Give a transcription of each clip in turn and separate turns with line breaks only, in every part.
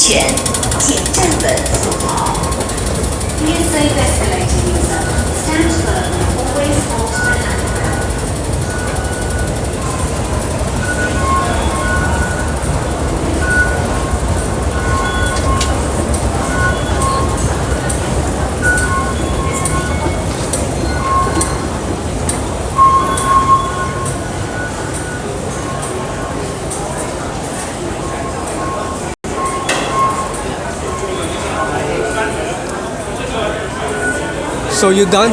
选减震本速跑。Dear safe escalator user, stand firm and always hold the handrail.
So you done?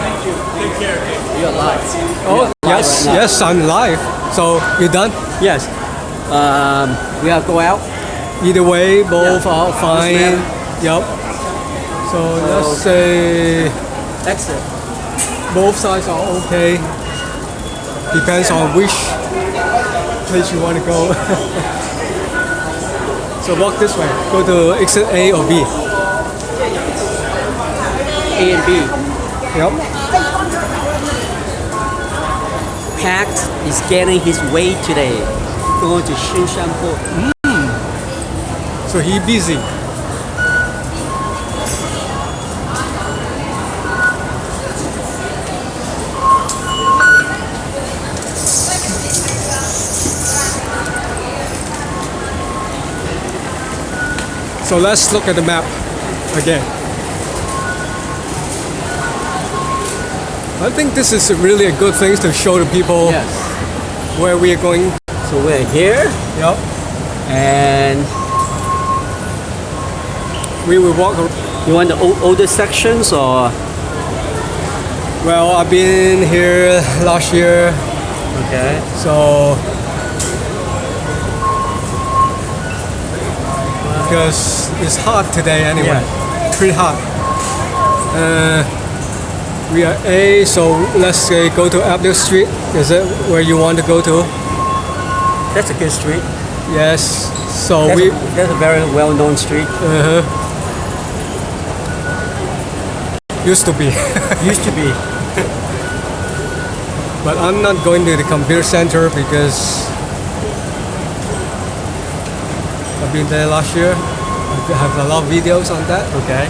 You're live.
Oh yes,
right
yes, I'm live. So you done?
Yes. We are go out.
Either way, both are fine. Yep. So let's say
Exit.
both sides are okay. Depends on which place you want to go. So walk this way. Go to exit A or B.
A and B.
Yep.
Pact is getting his way today. Going to Sham Po.
So he busy. So let's look at the map again. I think this is really a good thing to show the people
Yes.
where we are going.
So we're here
Yep.
and
We will walk around.
you want the older sections or
Well, I've been here last year,
okay.
so because it's hot today anyway, pretty hot. We are A, so let's say go to Untitled Street. Is it where you want to go to?
That's a good street.
Yes. So
That's a very well-known street.
Used to be,
Used to be.
but I'm not going to the computer center because I've been there last year. I have a lot of videos on that.
Okay.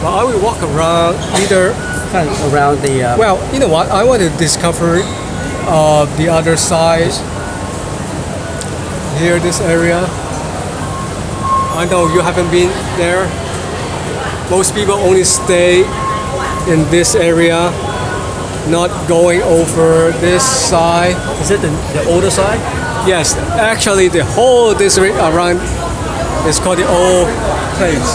But I will walk around either.
Kind of around the.
Well, you know what? I want to discover the other side. Here, this area. I know you haven't been there. Most people only stay in this area, not going over this side.
Is it the older side?
Yes, actually the whole district around is called the old place.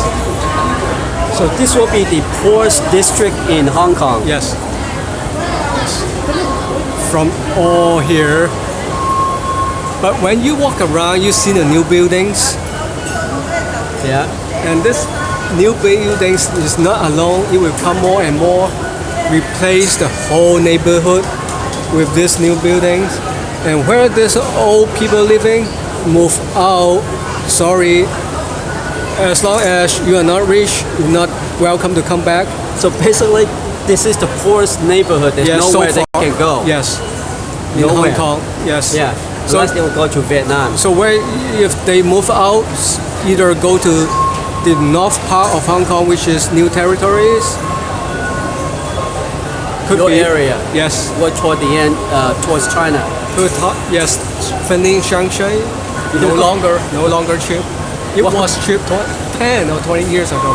So this will be the poorest district in Hong Kong.
Yes. From all here. But when you walk around, you see the new buildings.
Yeah.
And this new buildings is not alone. It will come more and more. Replace the whole neighborhood with these new buildings. And where these old people living, move out. Sorry. As long as you are not rich, you're not welcome to come back.
So basically, this is the poorest neighborhood. There's
Yes,
nowhere
so
they
far.
can go.
Yes. In
Nowhere.
Hong Kong. Yes.
Yeah.
So-
Unless they will go to Vietnam.
So where if they move out, either go to the north part of Hong Kong, which is new territories. Could
Your
be.
area.
Yes.
Go toward the end, towards China.
Yes. Fending Sham Shui. No longer cheap. It
What?
was cheap 10 or 20 years ago.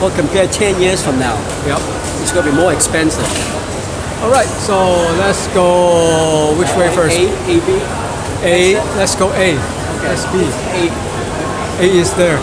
Well, compared 10 years from now,
Yep.
it's going to be more expensive.
All right. So let's go. Which way first?
A, B.
A. Let's go A. Let's B.
A.
A is there.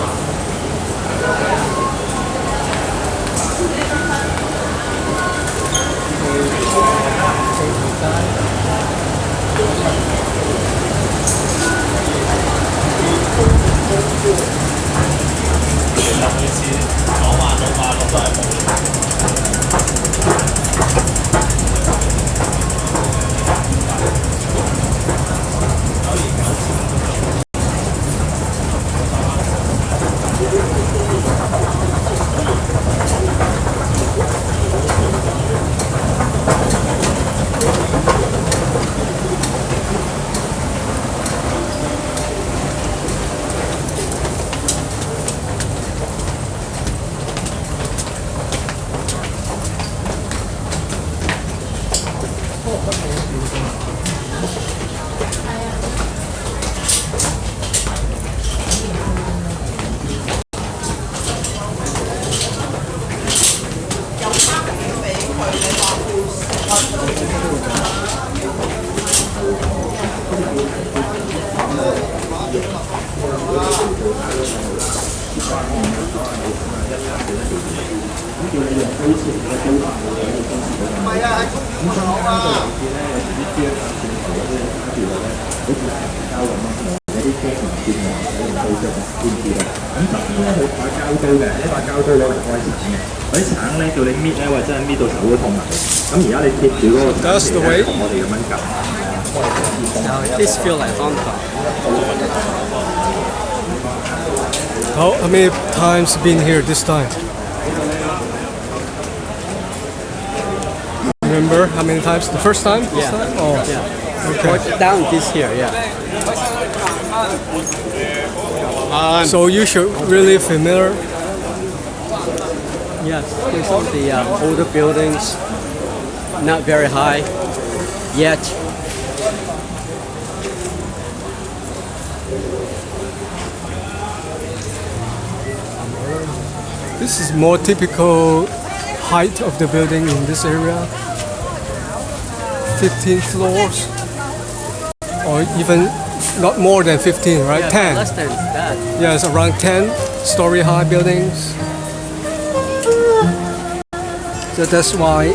That's the way.
Now this feel like Hong Kong.
How many times been here this time? Remember how many times? The first time? This
Yeah.
time? Oh,
Yeah.
okay.
Or down this here, yeah.
So you should really familiar.
Yes, there's some of the older buildings, not very high yet.
This is more typical height of the building in this area. 15 floors, or even not more than 15, right?
Yeah,
10.
less than that.
Yes, around 10-story high buildings. So that's why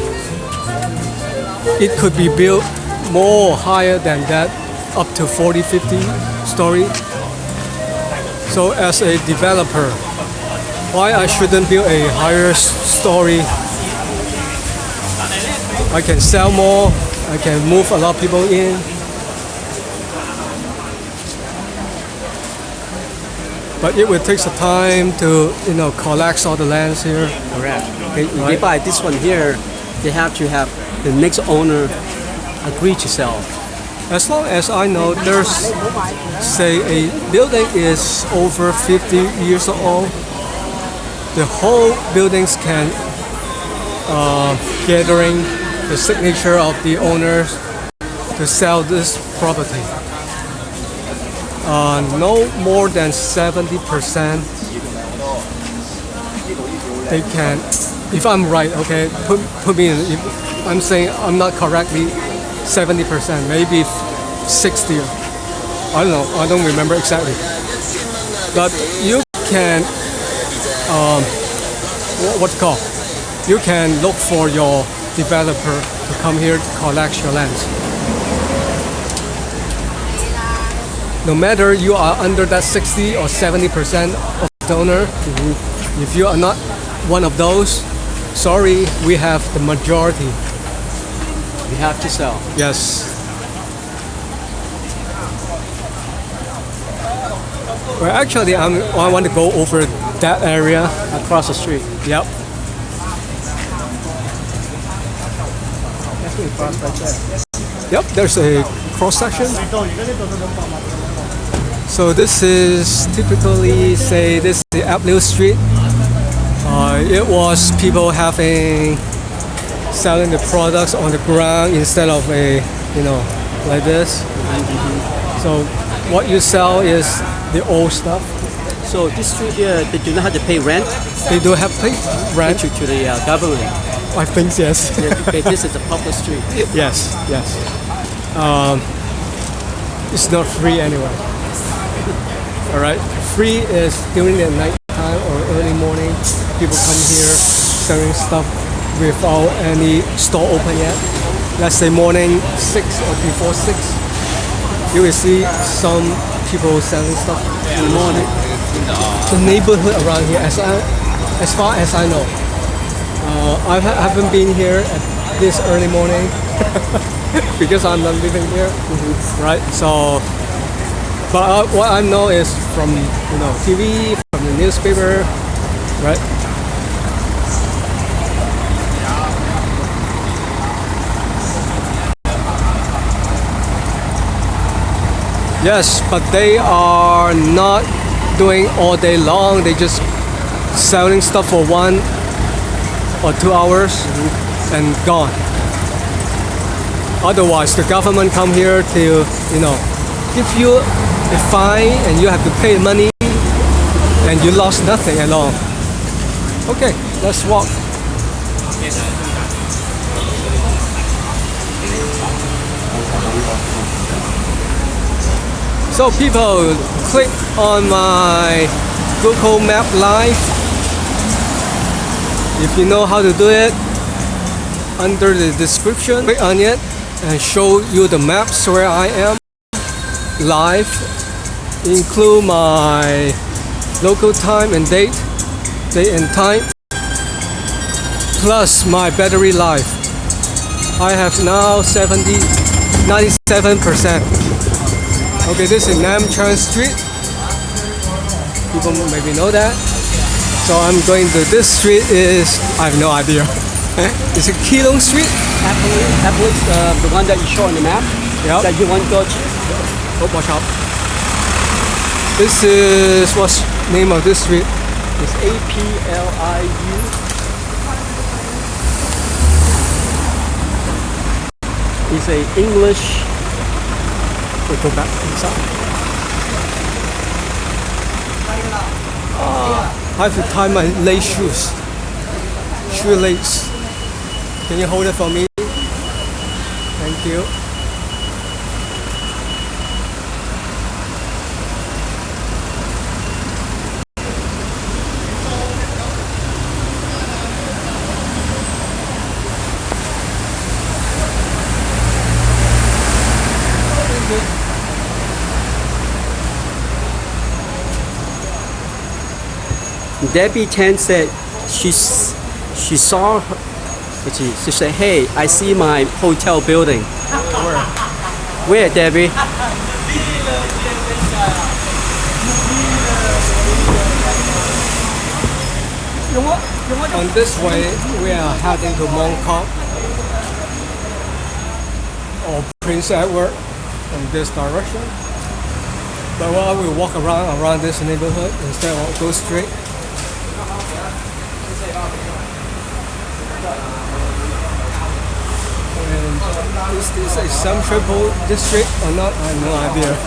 it could be built more higher than that, up to 40, 50 story. So as a developer, why I shouldn't build a higher story? I can sell more, I can move a lot of people in. But it will take some time to, collect all the lands here.
Correct. If they buy this one here, they have to have the next owner agree to sell.
As long as I know, there's, say, a building is over 50 years old, the whole buildings can gathering the signature of the owners to sell this property. No more than 70%. They can, if I'm right, okay, put me in. If I'm saying I'm not correctly, 70%, maybe 60. I don't know. I don't remember exactly. But you can, what's it called? You can look for your developer to come here to collect your lands. No matter you are under that 60 or 70% of the owner, if you are not one of those, sorry, we have the majority.
We have to sell.
Yes. Well, actually, I want to go over that area.
Across the street.
Yep.
Definitely across right there.
Yep, there's a cross section. So this is typically, say, this is the Dynamo Street. It was people selling the products on the ground instead of like this. So what you sell is the old stuff.
So this street here, they do not have to pay rent
They do have pay rent.
to the government.
I think yes.
Okay, this is a public street.
Yes. It's not free anyway. All right. Free is during the night time or early morning. People come here selling stuff without any store open yet. Let's say morning 6 or before 6. You will see some people selling stuff in the morning. The neighborhood around here, as far as I know, I haven't been here at this early morning because I'm not living here, right? So, but what I know is from TV, from the newspaper, right? Yes, but they are not doing all day long. They just selling stuff for 1 or 2 hours and gone. Otherwise, the government come here to, give you a fine and you have to pay money and you lost nothing at all. Okay, let's walk. So people, click on my Google Map Live. If you know how to do it, under the description, click on it and show you the maps where I am live. Include my local time and date and time, plus my battery life. I have now 97%. Okay, this is Nam Chan Street. People maybe know that. So I'm going to this street is, I have no idea. Is it Keelung Street?
Apple is the one that you show on the map.
Yep.
That you want to go to.
Oh, watch out. This is, what's the name of this street?
It's APLIU. It's a English.
We go back inside. I have to tie my lace shoes. Shoelace. Can you hold it for me? Thank you.
Debbie Tan said she saw her, she said, hey, I see my hotel building. Where, Debbie?
On this way, we are heading to Mongkok or Prince Edward in this direction. But while we walk around this neighborhood instead of go straight. And is this a Sham Shui Po district or not? I have no idea.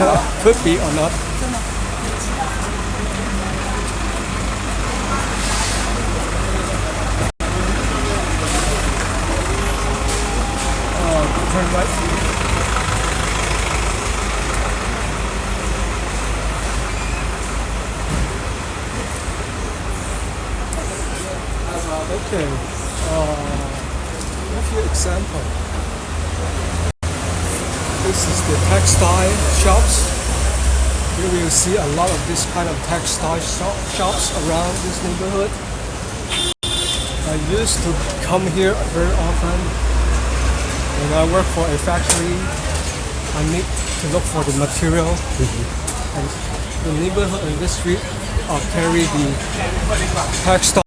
Could be or not. Turn right. Okay. A few examples. This is the textile shops. You will see a lot of this kind of textile shops around this neighborhood. I used to come here very often. When I work for a factory, I need to look for the material. And the neighborhood in this street carry the textile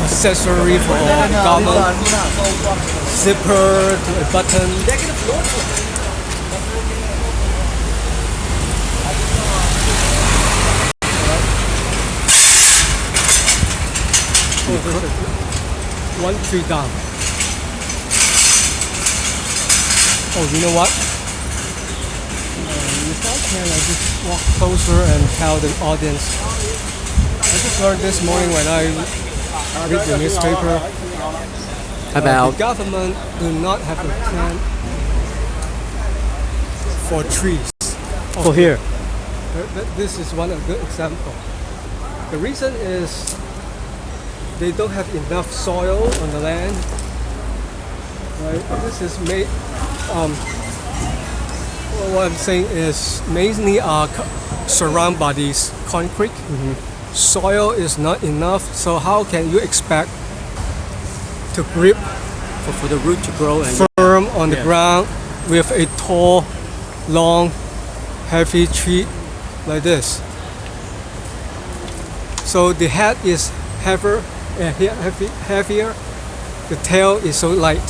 accessory for garment, zipper to a button. One tree down. Oh, you know what? If I can, I just walk closer and tell the audience. I just learned this morning when I read the newspaper
About
the government do not have a plan for trees.
for here.
This is one of the example. The reason is they don't have enough soil on the land. Right? This is made. What I'm saying is mainly surrounded by these concrete. Soil is not enough, so how can you expect to grip
For the root to grow and
firm on the ground with a tall, long, heavy tree like this? So the head is heavier, the tail is so light.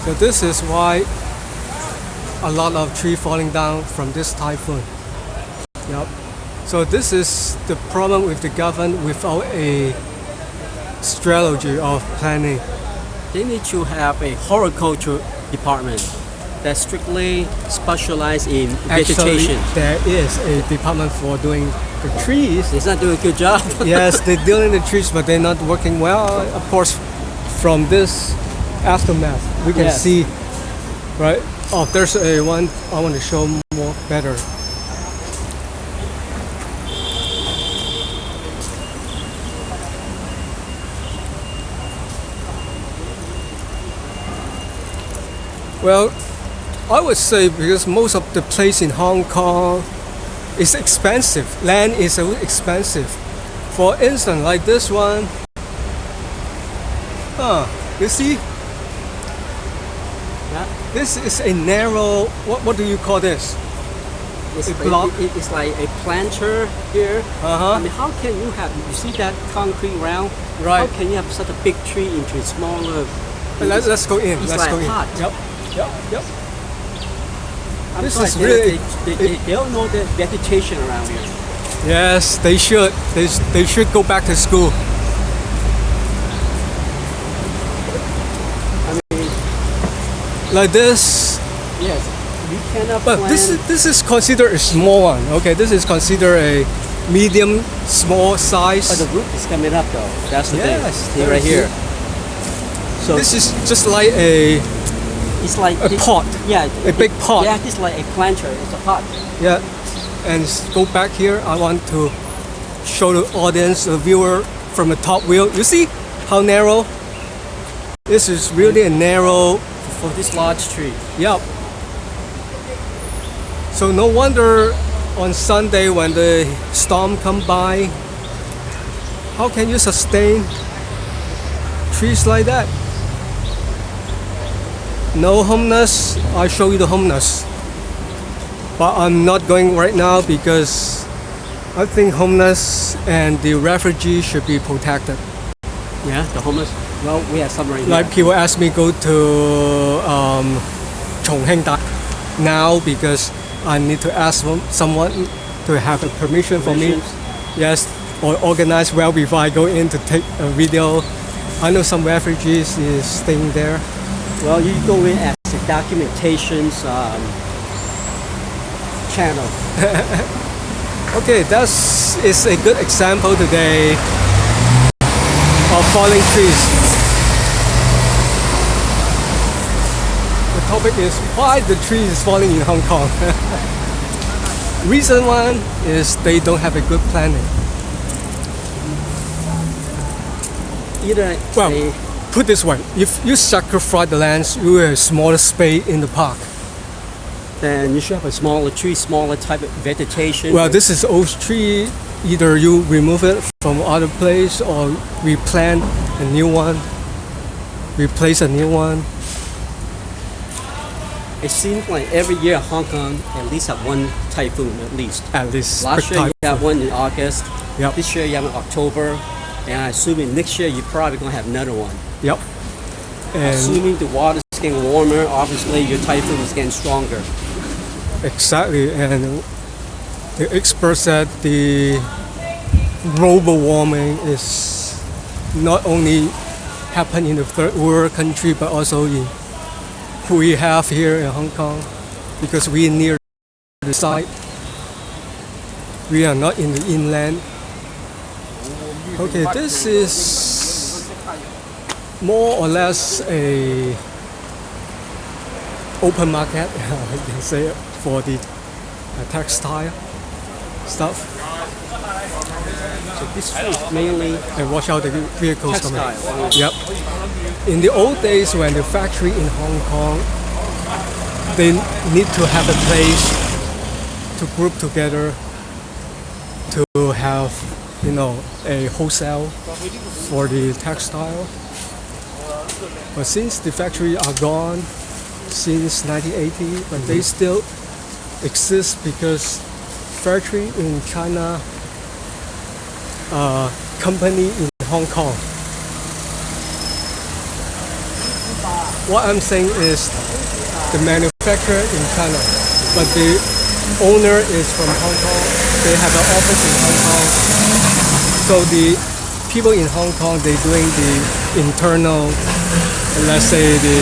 So this is why a lot of tree falling down from this typhoon. Yep. So this is the problem with the government without a strategy of planning.
they need to have a horticulture department that strictly specializes in vegetation.
Actually, there is a department for doing the trees.
It's not doing a good job.
Yes, they're dealing the trees, but they're not working well. Of course, from this aftermath, we can
Yes.
see, right? Oh, there's a one I want to show more better. Well, I would say because most of the place in Hong Kong is expensive. Land is so expensive. For instance, like this one. You see?
Yeah.
This is a narrow, what do you call this?
It's,
A block?
it's like a planter here.
Uh-huh.
I mean, how can you have, you see that concrete round?
Right.
How can you have such a big tree into a smaller?
Let's go in.
It's
Let's
like
go
a
in.
pot.
Yep.
I'm
This
sorry,
is really-
they don't know the vegetation around here.
Yes, they should. They should go back to school.
I mean,
Like this.
yes, you cannot
But
plant.
this is considered a small one. Okay, this is considered a medium small size.
But the root is coming up though. That's the
Yes,
thing. See right here. So
This is just like a
it's like
pot.
Yeah,
A big pot.
Yeah, it's like a planter. It's a pot.
Yeah. And go back here. I want to show the audience, the viewer, from the top view. You see how narrow? This is really a narrow.
For this large tree.
Yep. So no wonder on Sunday when the storm come by, how can you sustain trees like that? No homeless. I'll show you the homeless. But I'm not going right now because I think homeless and the refugees should be protected.
Yeah, the homeless. Well, we have some right
Like
here.
people ask me go to Chongqing now because I need to ask someone to have a permission for me.
Permissions.
Yes, or organize well before I go in to take a video. I know some refugees is staying there.
Well, you go in as a documentations channel.
Okay, that's is a good example today of falling trees. The topic is why the tree is falling in Hong Kong. Reason one is they don't have a good planning.
Either
Well,
a,
put this way, if you sacrifice the lands, you will have a smaller space in the park.
then you should have a smaller tree, smaller type of vegetation.
Well, this is old tree. Either you remove it from other place or replant a new one, replace a new one.
It seems like every year Hong Kong at least have one typhoon at least.
At least.
Last
big
year you
type.
have one in August.
Yep.
This year you have in October. And I assume in next year you're probably going to have another one.
Yep. And
Assuming the water's getting warmer, obviously your typhoon is getting stronger.
exactly. And the expert said the global warming is not only happen in the third world country, but also in we have here in Hong Kong, because we are near the side. We are not in the inland. Okay, this is more or less a open market, I can say, for the textile stuff.
So this tree is mainly
And watch out the vehicles coming.
textile.
Yep. In the old days when the factory in Hong Kong, they need to have a place to group together to have, a wholesale for the textile. But since the factory are gone since 1980, but they still exist because factory in China, company in Hong Kong. What I'm saying is the manufacturer in China, but the owner is from Hong Kong. They have an office in Hong Kong. So the people in Hong Kong, they're doing the internal, let's say the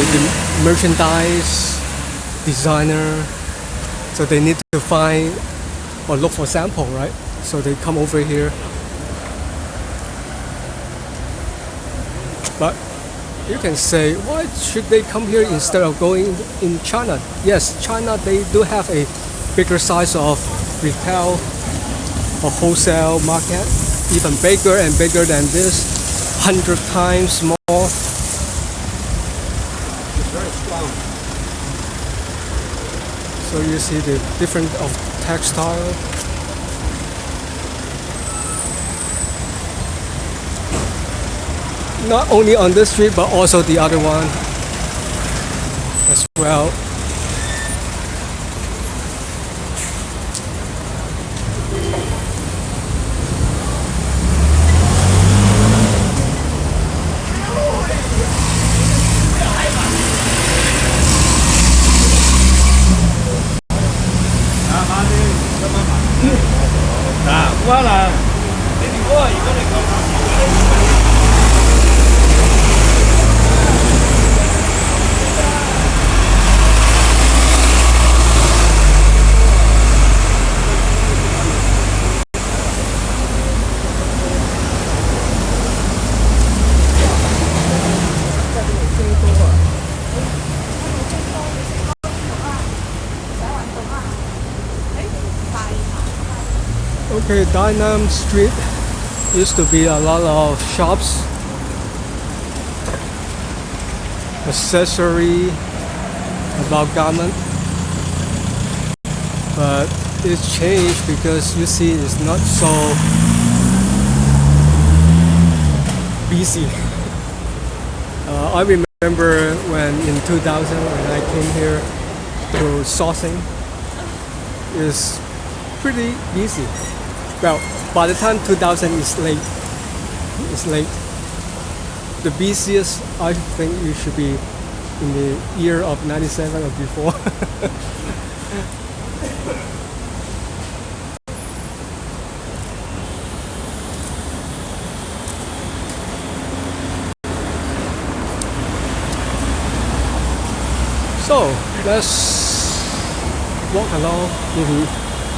merchandise designer. So they need to find or look for sample, right? So they come over here. But You can say, why should they come here instead of going in China? Yes, China, they do have a bigger size of retail or wholesale market, even bigger and bigger than this, 100 times more.
It's very strong.
So you see the difference of textile. Not only on this street, but also the other one as well. Okay, Dynamo Street used to be a lot of shops, accessory, about garment, but it's changed because you see it's not so busy. I remember when in 2000 when I came here to sourcing, it's pretty busy. Well, by the time 2000 is late. It's late. The busiest, I think you should be in the year of 97 or before. So let's walk along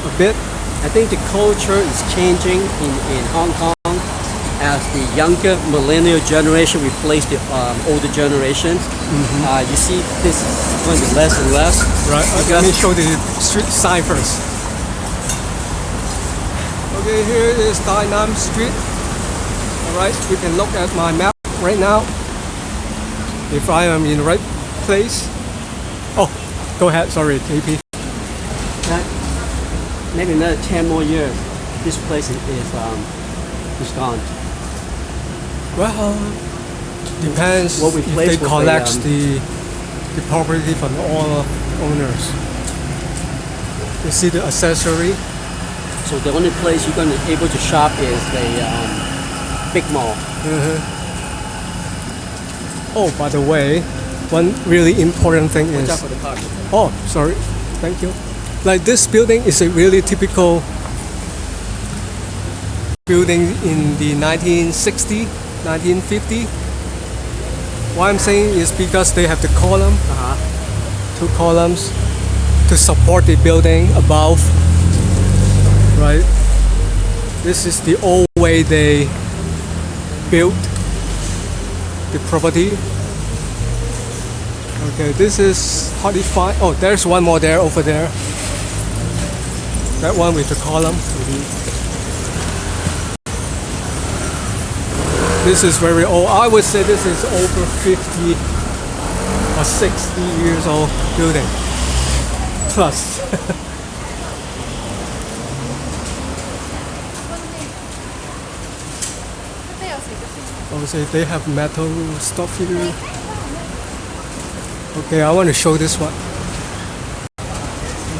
a bit.
I think the culture is changing in Hong Kong as the younger millennial generation replace the older generations. You see this is going to be less and less.
Right, let me show the street sign first. Okay, here is Dynamo Street. Alright, you can look at my map right now. If I am in the right place. Oh, go ahead, sorry, KP.
Maybe another 10 more years, this place is gone.
Well, depends
What we
if
place
they
with
collect the property from all owners. You see the accessory?
So the only place you're going to be able to shop is the big mall.
Oh, by the way, one really important thing
Watch out
is...
for the car.
Oh, sorry. Thank you. Like this building is a really typical building in the 1960, 1950. Why I'm saying is because they have the column, two columns to support the building above. Right? This is the old way they built the property. Okay, this is hardly fine. Oh, there's one more there over there. That one with the column. This is very old. I would say this is over 50 or 60 years old building. Plus. I would say they have metal stuff here. Okay, I want to show this one.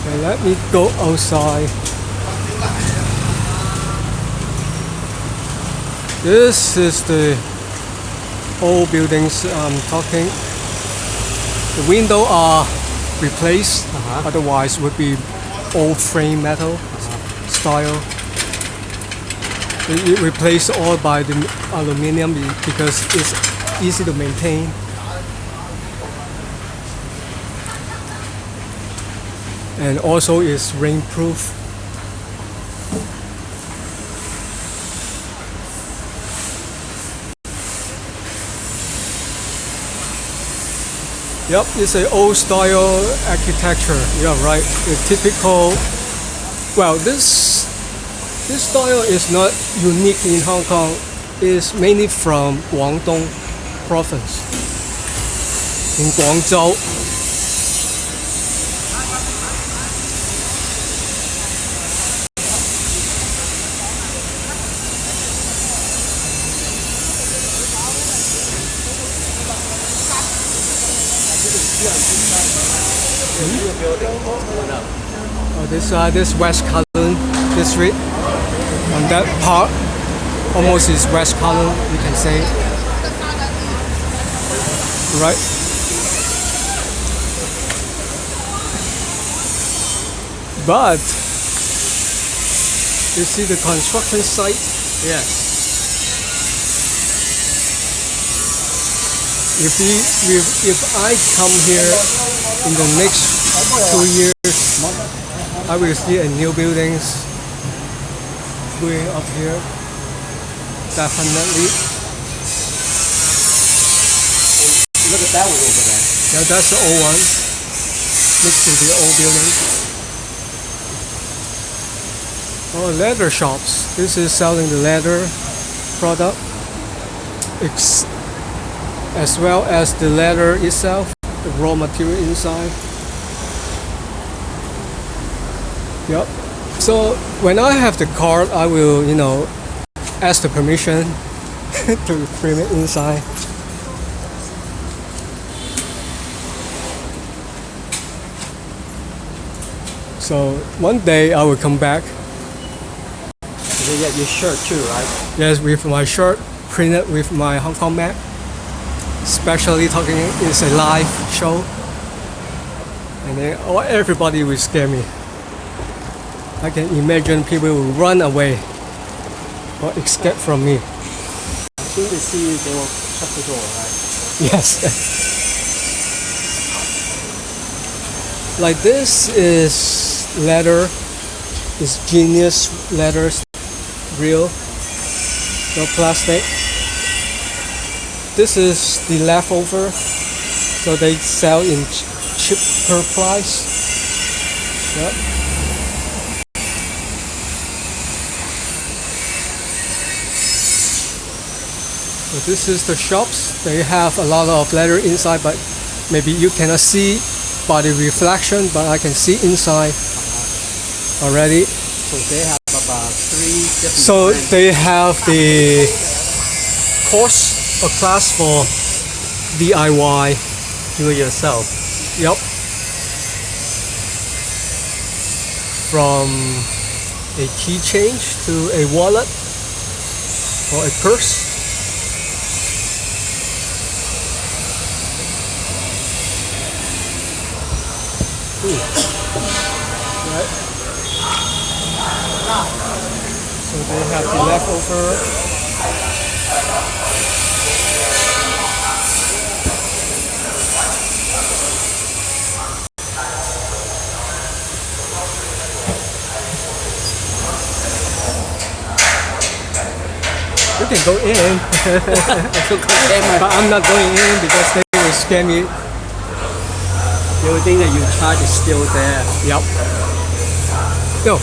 Okay, let me go outside. This is the old buildings I'm talking. The windows are replaced, otherwise would be old frame metal style. It replaced all by the aluminum because it's easy to maintain. And also is rainproof. Yep, it's an old style architecture. Yeah, right. The typical. Well, this style is not unique in Hong Kong. It's mainly from Guangdong province in Guangzhou. This West Kowloon district. On that part, almost is West Kowloon, you can say. Right. But you see the construction site?
Yes.
If I come here in the next 2 years, I will see a new buildings going up here. Definitely.
Look at that one over there.
Yeah, that's the old one. Next to the old building. Oh, leather shops. This is selling the leather product. As well as the leather itself, the raw material inside. Yep. So when I have the card, I will, ask the permission to film it inside. So one day I will come back.
You get your shirt too, right?
Yes, with my shirt printed with my Hong Kong map. Especially talking it's a live show, and then everybody will scare me. I can imagine people will run away or escape from me.
As soon as they see you, they will shut the door, right?
Yes. Like this is leather, it's genius leather, real, no plastic. This is the leftover, so they sell in cheaper price. Yep. So this is the shops. They have a lot of leather inside, but maybe you cannot see by the reflection, but I can see inside already.
So they have about 3 different
So
brands.
they have the course or class for DIY.
Do it yourself.
Yep. From a key change to a wallet or a purse. Right. So they have the leftover. You can go in, but I'm not going in because they will scare me.
The only thing that you charge is still there.
Yep. No,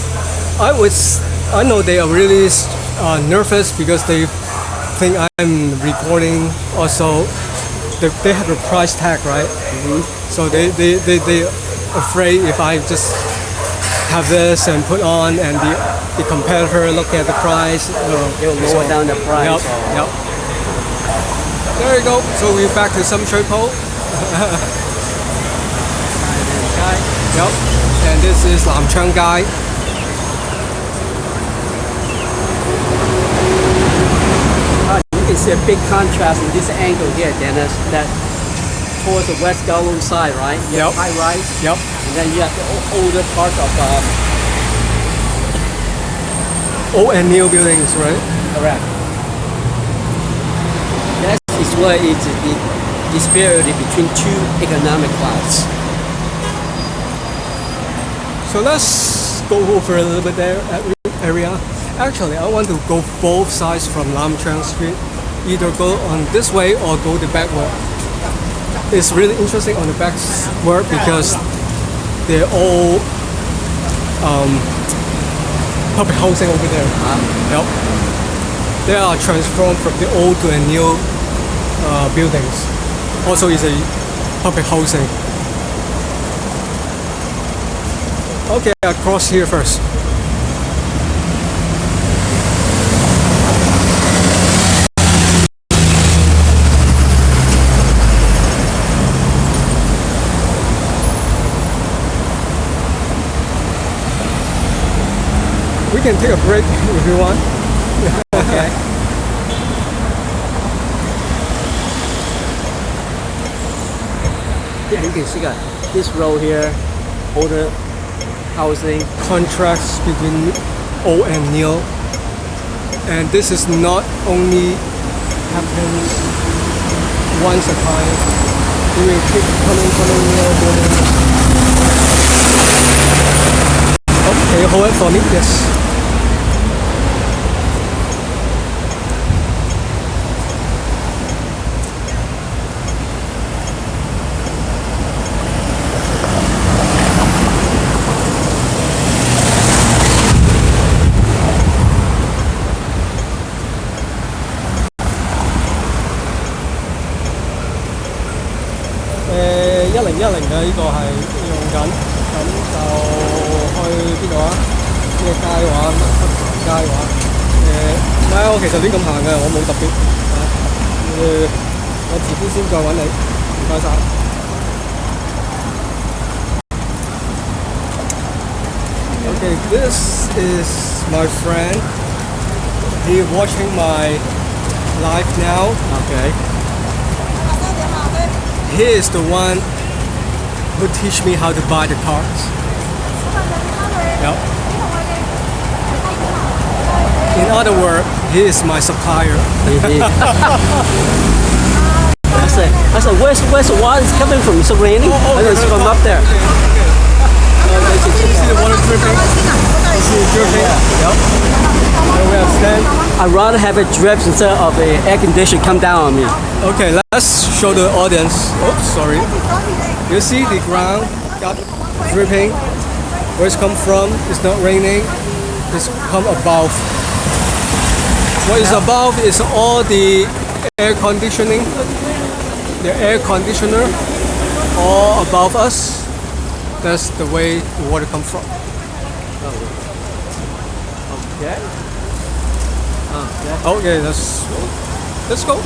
I know they are really nervous because they think I'm recording. Also, they have a price tag, right? Mm-hmm. So they afraid if I just have this and put on and the competitor look at the price.
They'll lower down the price.
Yep, yep. There you go. So we're back to Sham Shui Po. Yep. And this is Lam Chang Gai.
You can see a big contrast in this angle here, Dennis. That towards the West Kowloon side, right? You have
Yep.
high rise.
Yep.
And then you have the older part of
Old and new buildings, right?
correct. That is where it's the disparity between two economic classes.
So let's go over a little bit there area. Actually, I want to go both sides from Lam Chang Street. Either go on this way or go the back way. it's really interesting on the backward because they're all public housing over there. Yep. They are transformed from the old to a new buildings. Also, is a public housing. Okay, I'll cross here first. We can take a break if you want.
Okay. Yeah, you can see this road here, older housing.
Contrast between old and new. And this is not only happens once a time. It will keep coming new buildings. Okay, hold it for me, yes.1010嘅呢個係用緊，咁就去邊度啊？呢個街話，乜街話？唔係啊，我其實亂咁行嘅，我冇特別。我遲啲先再揾你，唔該晒。Okay, this is my friend. He watching my live now.
Okay.
He is the one who teach me how to buy the cars. Yep. In other words, he is my supplier.
I said, where's the water? It's coming from? It's raining. It's from up there.
You see the water dripping? You see it dripping? Yep. And we have stand.
I'd rather have it drip instead of the air conditioner come down on me.
Okay, let's show the audience. Oops, sorry. You see the ground got dripping. Where it's come from? It's not raining. It's come above. What is above is all the air conditioning. The air conditioner all above us. That's the way the water comes from.
Okay.
Okay, let's go.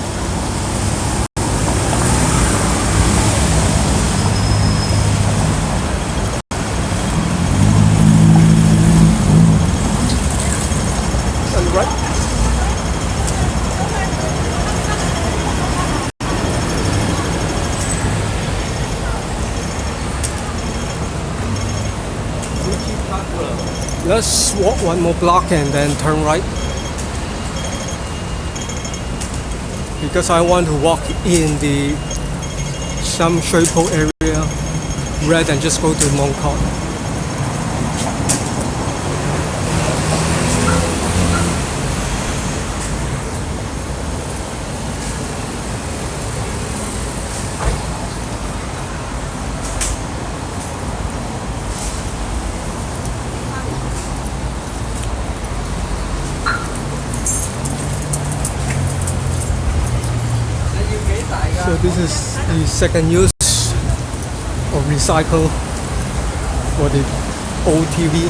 And right. Let's walk one more block and then turn right. Because I want to walk in the Sham Shui Po area rather than just go to Mong Kok. So this is the second use of recycle for the old TV,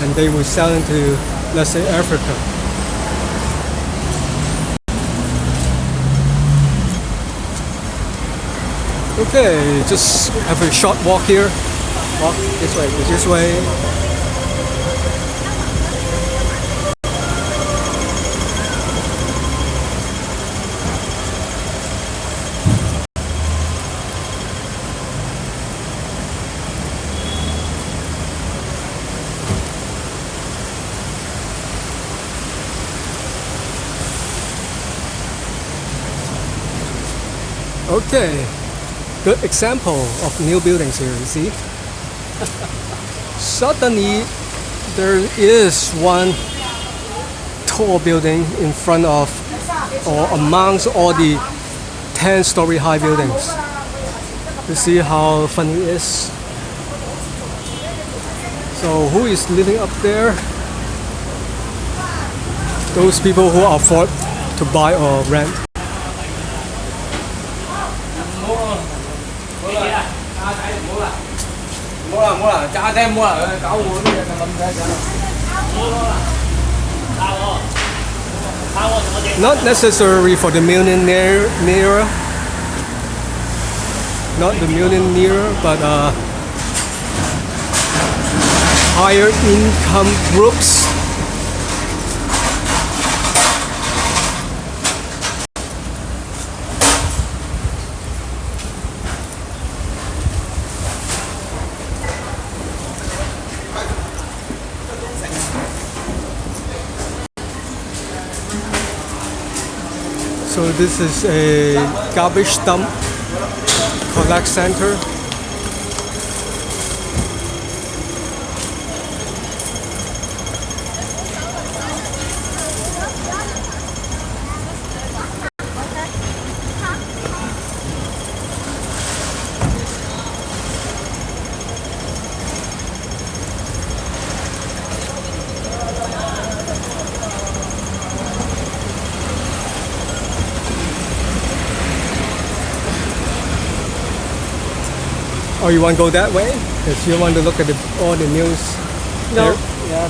and they will sell it to, let's say, Africa. Okay, just have a short walk here.
Walk this way.
This way. Okay, good example of new buildings here, you see. Suddenly, there is one tall building in front of or amongst all the 10-story high buildings. You see how funny it is. So who is living up there? Those people who afford to buy or rent. Not necessarily for the millionaire, not the millionaire, but higher income groups. So this is a garbage dump collect center. Or you want to go that way? If you want to look at all the news.
No.
Here?
Yeah.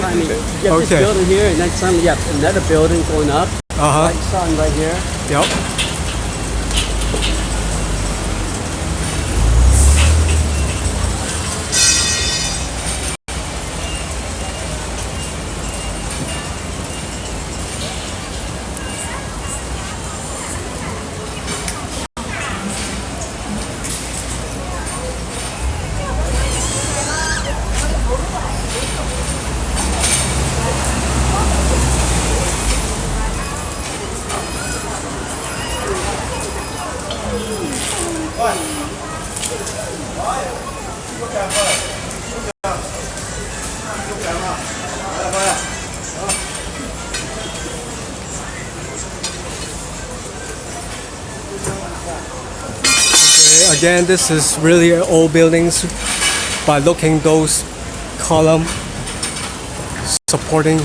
I mean, you have
Okay.
this building here, and then suddenly you have another building going up. Like sun right here.
Yep. Again, this is really old buildings. By looking those column supporting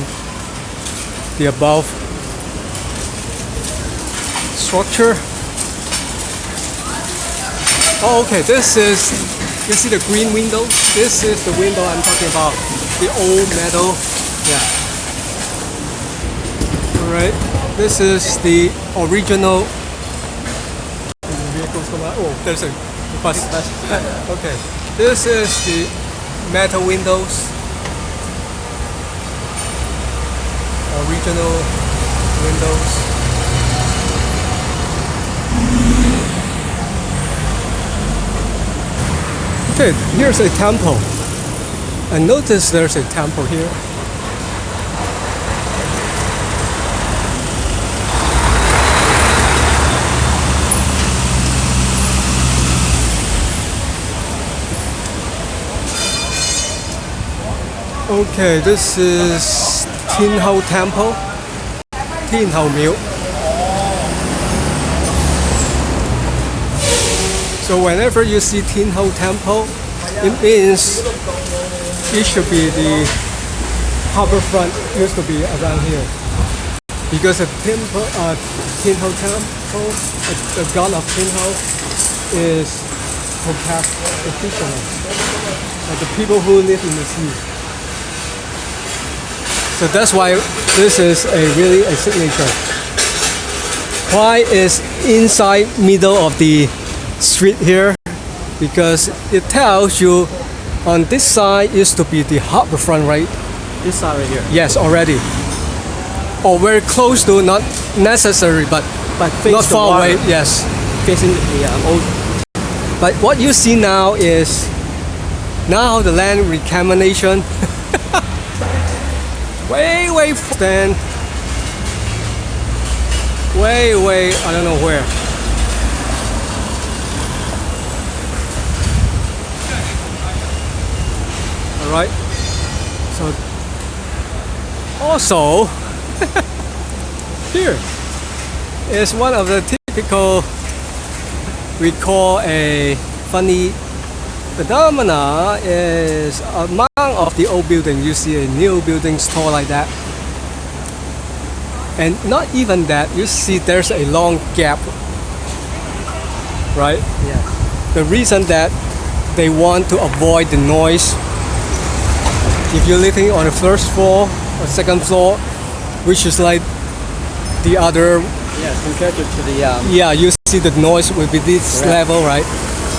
the above structure. Oh, okay. This is, you see the green window? This is the window I'm talking about. The old metal. Yeah. All right. This is the original. Oh, there's a bus. Okay, this is the metal windows. Original windows. Okay, here's a temple. And notice there's a temple here. Okay, this is Tin Hau Temple, Tin Hau Miếu. So whenever you see Tin Hau Temple, it means it should be the harbor front used to be around here. Because the temple, Tin Hau Temple, the god of Tin Hau is protect the fishermen, like the people who live in the sea. So that's why this is really a signature. Why is inside middle of the street here? Because it tells you on this side used to be the harbor front, right?
This side right here.
Yes, already. Or very close to, not necessary, but not far away. Yes,
Facing the old.
but what you see now is now the land reclamation. way stand way I don't know where. All right, so also here is one of the typical, we call a funny phenomena is among of the old building, you see a new buildings tall like that. And not even that, you see there's a long gap, right?
Yeah.
The reason that they want to avoid the noise. If you're living on the first floor or second floor, which is like the other,
Yeah, compared to the
yeah, you see the noise will be this
Correct.
level, right?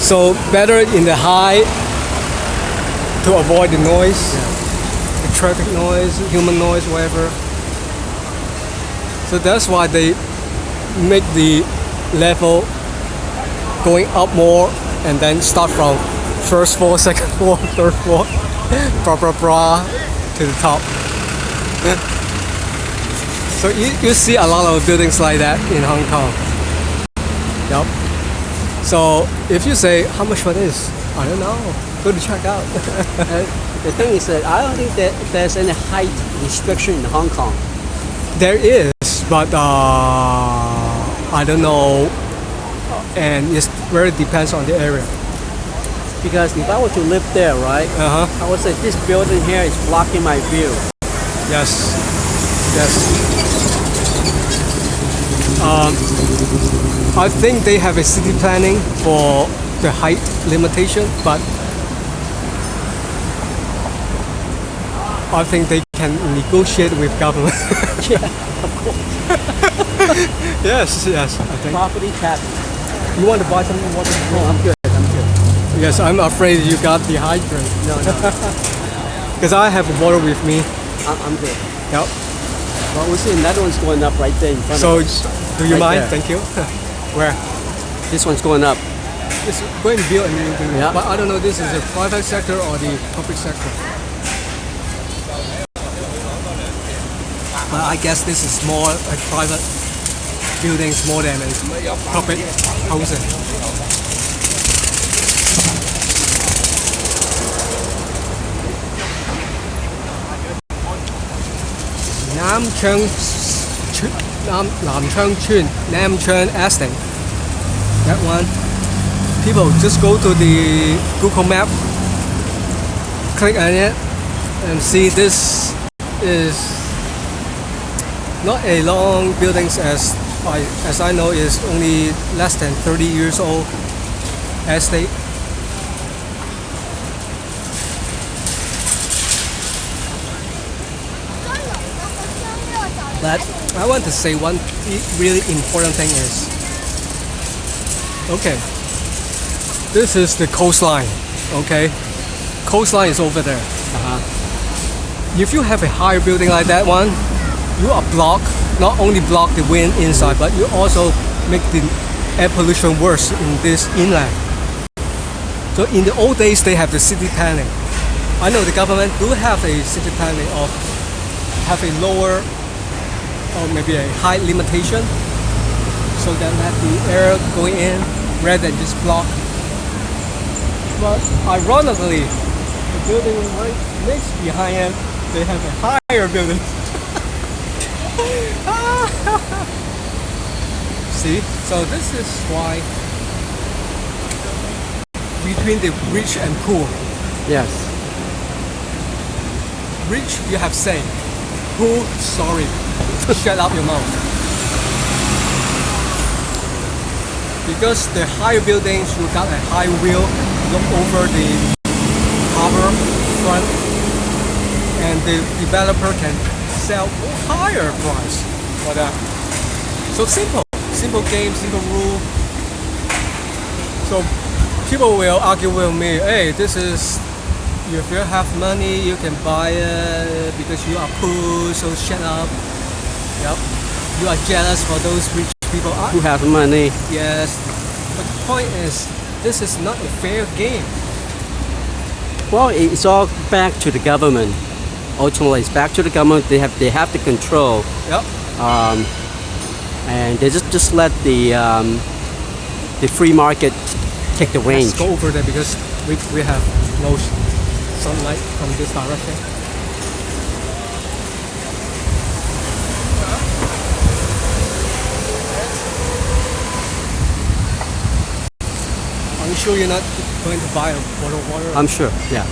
So better in the high to avoid the noise, the traffic noise, human noise, whatever. So that's why they make the level going up more and then start from first floor, second floor, third floor, to the top. So you see a lot of buildings like that in Hong Kong. Yep. So if you say, how much for this? I don't know. Go to check out.
the thing is that I don't think that there's any height restriction in Hong Kong.
There is, but I don't know. And it very depends on the area.
Because if I were to live there, right, I would say this building here is blocking my view.
Yes. Yes. I think they have a city planning for the height limitation, but I think they can negotiate with government.
Yeah, of course.
Yes, yes. I think.
Property tax.
You want to buy something water?
No, I'm good. I'm good.
Yes, I'm afraid you got dehydrated.
No.
Because I have water with me.
I'm good.
Yep.
Well, we see another one's going up right there in front
So,
of us.
do you
Right
mind?
there.
Thank you. Where?
This one's going up.
It's going to build a new building.
Yeah.
But I don't know this is the private sector or the public sector. But I guess this is more a private buildings more than a public housing. Namchang Estate. That one. People just go to the Google map, click on it, and see this is not a long buildings as I know is only less than 30 years old estate. But I want to say one really important thing is, okay, this is the coastline, okay? Coastline is over there. If you have a higher building like that one, you are not only block the wind inside, but you also make the air pollution worse in this inland. So in the old days, they have the city planning. I know the government do have a city planning of have a lower or maybe a high limitation, so that let the air going in rather than just block. But ironically, the building right next behind it, they have a higher building. See, so this is why between the rich and poor.
Yes.
Rich, you have say. Poor, sorry. Shut up your mouth. Because the higher buildings, you got a high wheel, look over the harbor front, and the developer can sell higher price for that. So simple game, simple rule. So people will argue with me, hey, this is, if you have money, you can buy it because you are poor, so shut up. Yep. You are jealous for those rich people.
Who have money?
Yes. But the point is, this is not a fair game.
Well, it's all back to the government. Ultimately, it's back to the government. They have the control,
Yep.
and they just let the free market take the reins.
Let's go over there because we have no sunlight from this direction. sure you're not going to buy a bottle of water?
I'm sure. Yeah.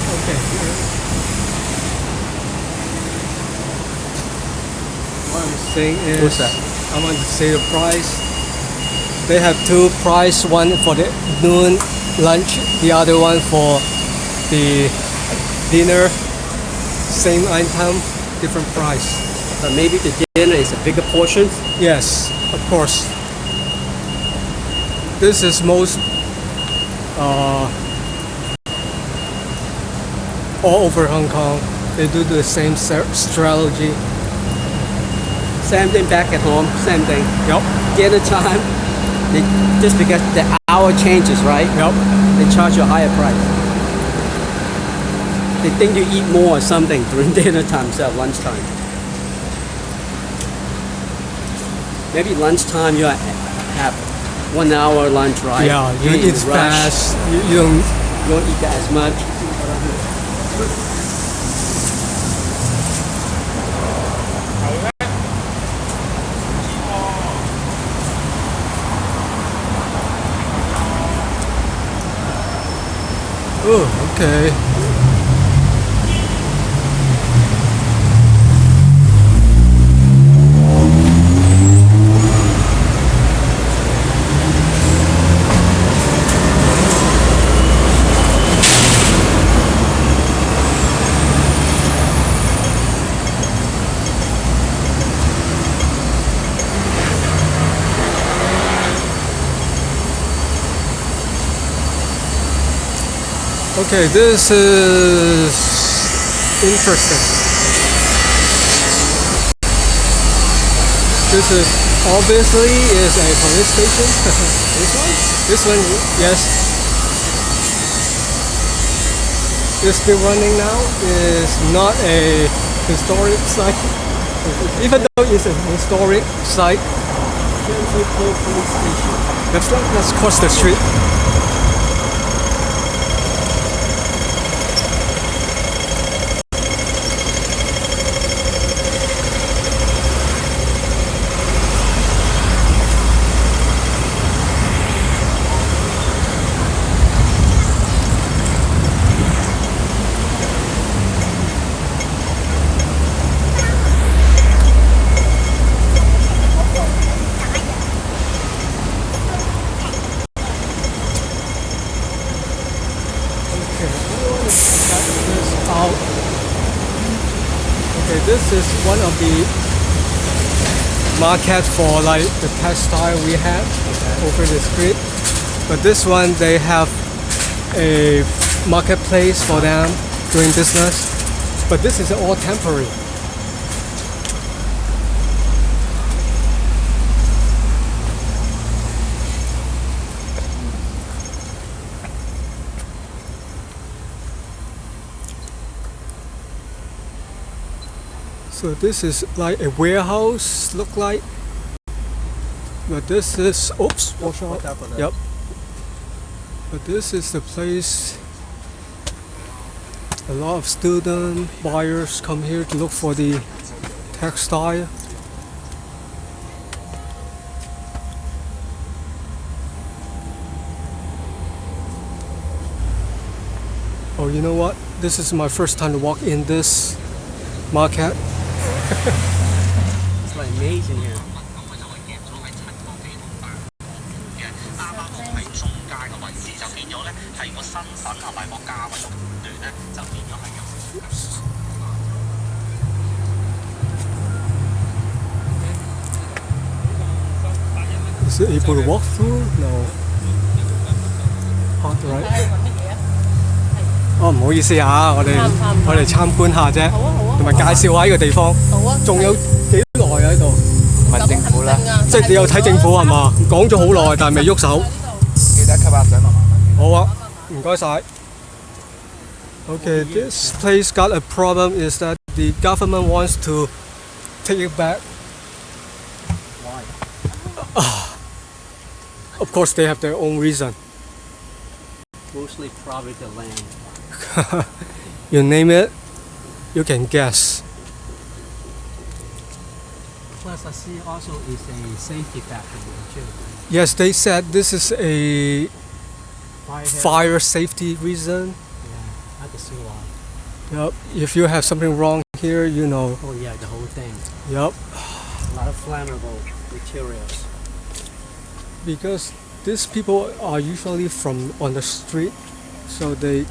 Okay, here. What I'm saying is,
What's that?
I want to say the price. They have two price, one for the noon lunch, the other one for the dinner. Same item, different price.
But maybe the dinner is a bigger portion.
Yes, of course. This is most all over Hong Kong. They do the same strategy.
Same thing back at home. Same thing.
Yep.
Dinner time. They, just because the hour changes, right?
Yep.
They charge you a higher price. They think you eat more or something during dinner time instead of lunchtime. Maybe lunchtime you have 1 hour lunch, right?
Yeah, you
You're in
eat
a rush.
fast. You don't.
You don't eat that as much.
Oh, okay. Okay, this is interesting. This is obviously is a police station. This one? This one, yes. It's still running now. Is not a historic site. Even though it's a historic site.
Sham Shui Po Police Station.
Let's cross the street. Okay, this is one of the market for like the textile we have over the street. But this one they have a marketplace for them doing business. But this is all temporary. So this is like a warehouse, look like. But this is, oops, watch out. Yep. But this is the place. A lot of student buyers come here to look for the textile. Oh, you know what? This is my first time to walk in this market.
It's like amazing here.
Is it able to walk through? No. Hard, right? 哦，唔好意思啊，我哋參觀下啫。
好啊好啊。
同埋介紹下呢個地方。
好啊。
仲有幾耐啊？喺度？
問政府啦，
即係你有睇政府係嘛？講咗好耐，但係未喐手。
記得吸下水慢慢。
好啊，唔該晒。Okay, this place got a problem is that the government wants to take it back.
Why?
Of course, they have their own reason.
Mostly private land.
You name it, you can guess.
Plus, I see also is a safety factor too.
Yes, they said this is a
Fire.
fire safety reason.
Yeah, I can see why.
Yep. If you have something wrong here, you know.
Oh yeah, the whole thing.
Yep.
A lot of flammable materials.
Because these people are usually from on the street, so they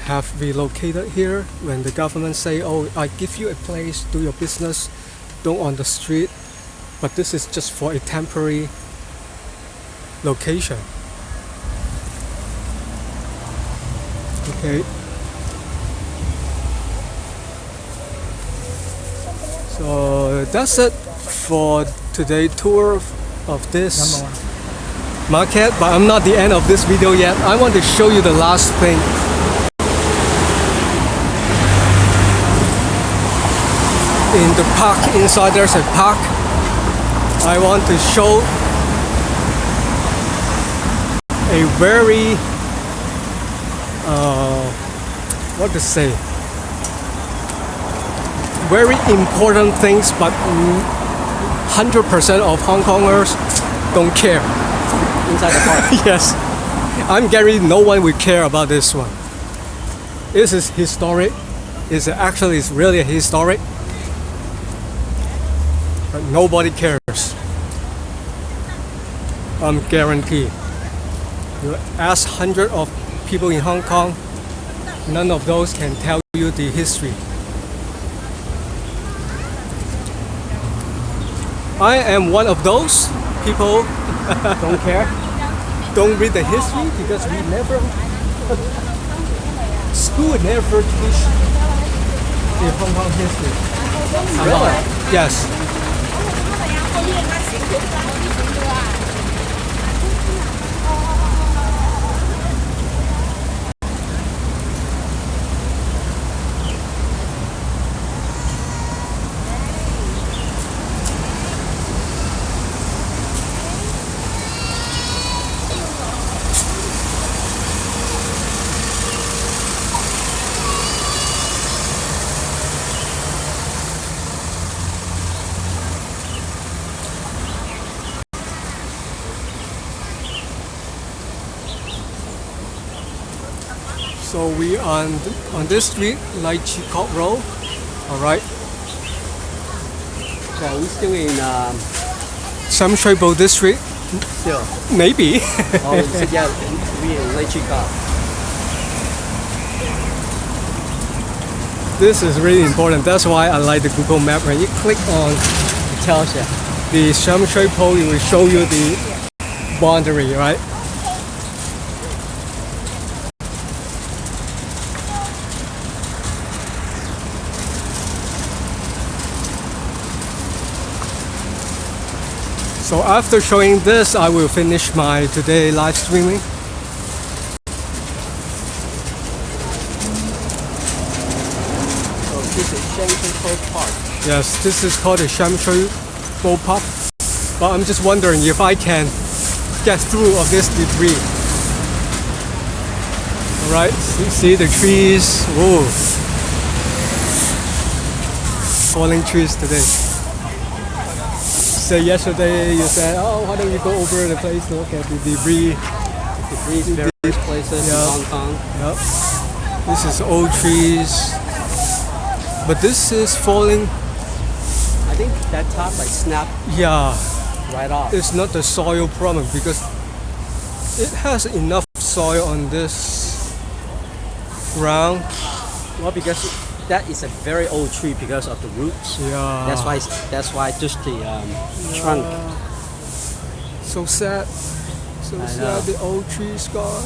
have relocated here when the government say, oh, I give you a place, do your business, don't on the street. But this is just for a temporary location. Okay. So that's it for today's tour of this market, but I'm not the end of this video yet. I want to show you the last thing. In the park, inside there's a park. I want to show a very what to say, very important things, but 100% of Hong Kongers don't care.
Inside the park.
Yes, I'm guaranteed no one will care about this one. This is historic. It's really historic, but nobody cares. I'm guaranteed. You ask hundreds of people in Hong Kong, none of those can tell you the history. I am one of those people don't care, don't read the history because we never, school never teach the Hong Kong history. Really? Yes. So we are on this street, like Chicot Road. All right.
So we're still in
Sham Shui Po District,
still.
maybe.
Oh, so yeah, we in Lake Chica.
This is really important. That's why I like the Google map. When you click on
It tells you.
the Sham Shui Po, it will show you the boundary, right? So after showing this, I will finish my today live streaming.
So this is Sham Shui Po Park.
Yes, this is called the Sham Shui Po Park. But I'm just wondering if I can get through of this debris. Alright, see the trees. Whoa. Falling trees today. So yesterday you said, oh, why don't you go over the place to look at the debris?
These various places
Yeah.
in Hong Kong.
Yep. This is old trees. But this is falling,
I think that top like snapped
yeah.
right off.
It's not the soil problem because it has enough soil on this ground.
Well, because that is a very old tree because of the roots.
Yeah.
That's why just the trunk.
So sad. So
I
sad.
know.
The old tree is gone.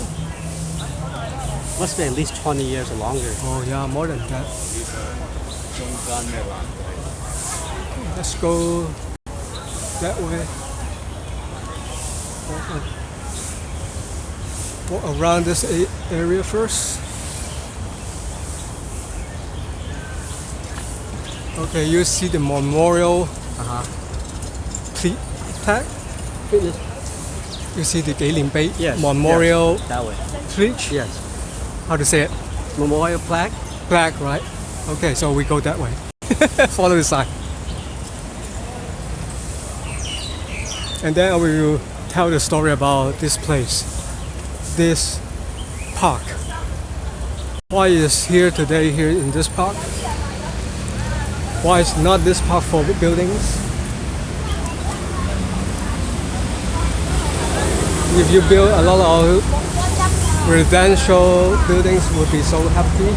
Must be at least 20 years or longer.
Oh yeah, more than that. Let's go that way. Walk around this area first. Okay, you see the memorial plaque.
Fitness.
You see the 紀念碑
Yes.
memorial
That way.
plaque.
Yes.
How to say it?
Memorial plaque.
Plaque, right? Okay, so we go that way. Follow the sign. And then I will tell the story about this place, this park. Why is here today here in this park? Why is not this park for buildings? If you build a lot of residential buildings, would be so happy.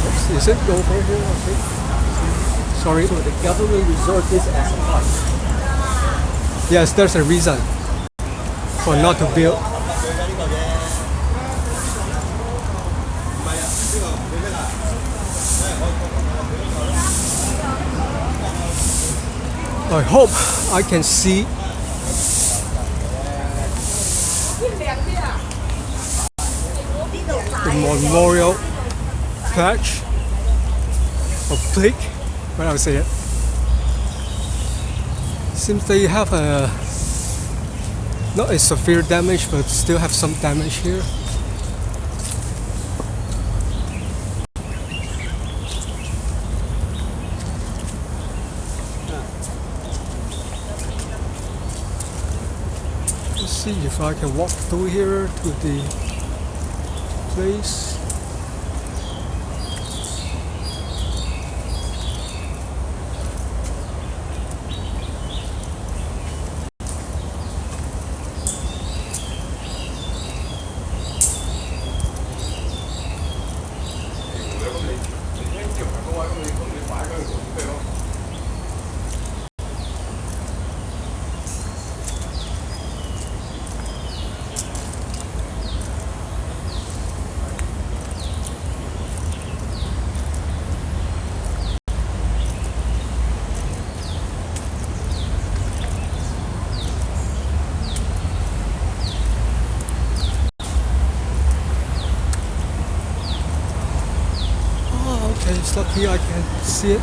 Oops, is it over here? Okay. Sorry.
So the government resort this as a park.
Yes, there's a reason for not to build. I hope I can see the memorial plaque or plaque, what I would say it. Seems they have a not a severe damage, but still have some damage here. Let's see if I can walk through here to the place. Okay, it's lucky I can see it.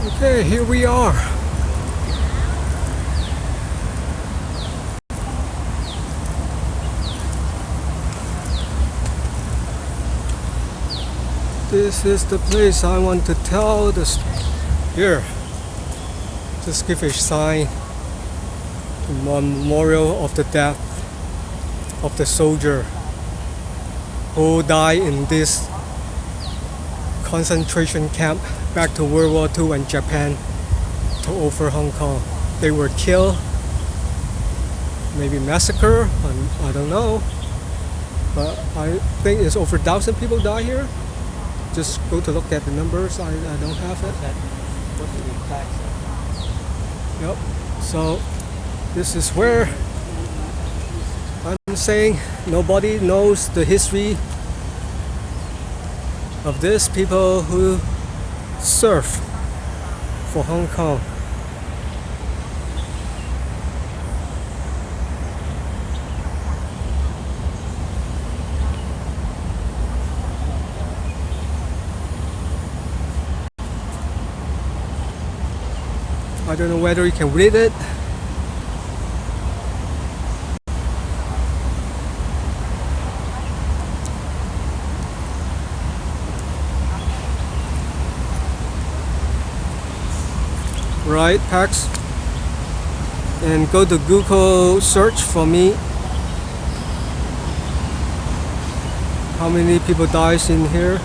Okay, here we are. This is the place I want to tell this. Here, just give a sign, the memorial of the death of the soldier who died in this concentration camp back to World War II when Japan took over Hong Kong. They were killed, maybe massacred, I don't know, but I think it's over 1,000 people died here. Just go to look at the numbers. I don't have it. Yep. So this is where I'm saying nobody knows the history of these people who serve for Hong Kong. I don't know whether you can read it. Right, Pax. And go to Google search for me. How many people dies in here?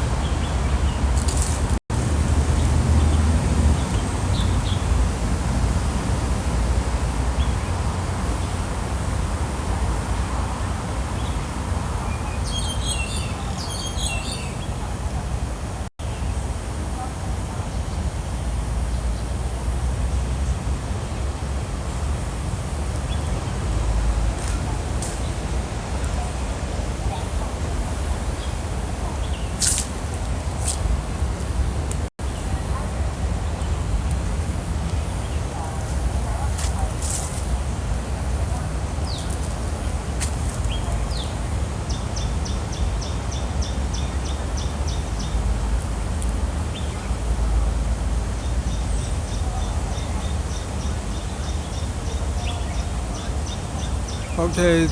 Okay,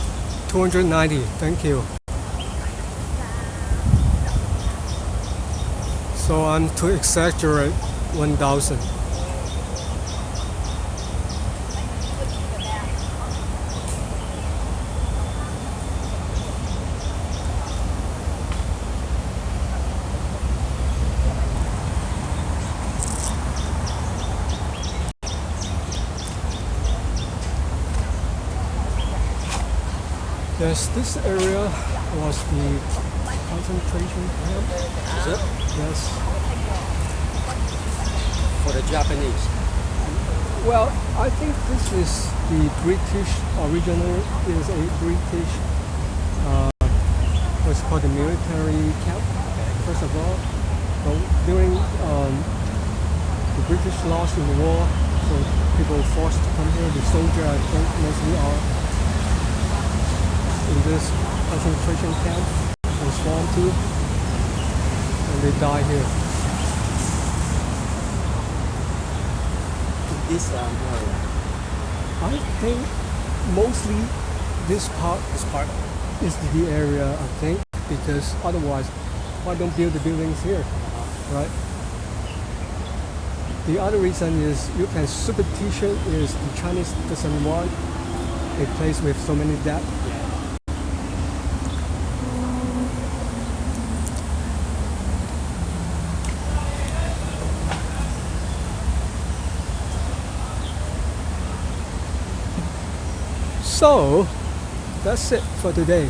290. Thank you. So I'm to exaggerate 1,000. Yes, this area was the concentration camp.
Is it?
Yes.
For the Japanese.
Well, I think this is the British, originally is a British, what's called the military camp, first of all. So during the British lost in the war, so people were forced to come here. The soldiers, I think, mostly are in this concentration camp, was sworn to, and they die here.
This area.
I think mostly this part is the area, I think, because otherwise, why don't build the buildings here, right? The other reason is you can superstition is the Chinese doesn't want a place with so many dead. So that's it for today.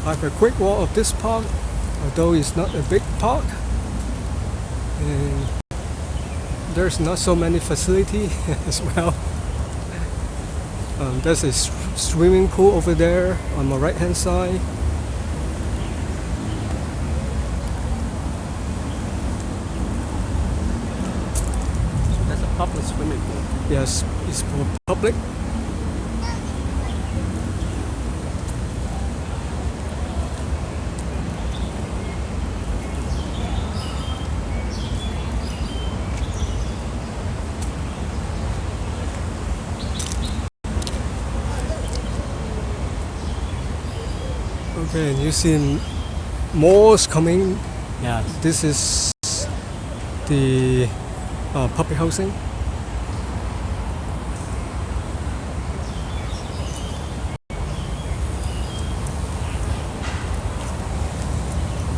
I have a quick walk of this park, although it's not a big park, and there's not so many facility as well. There's a swimming pool over there on my right hand side.
Public swimming pool.
Yes, it's for public. Okay, and you see malls coming.
Yeah.
This is the public housing.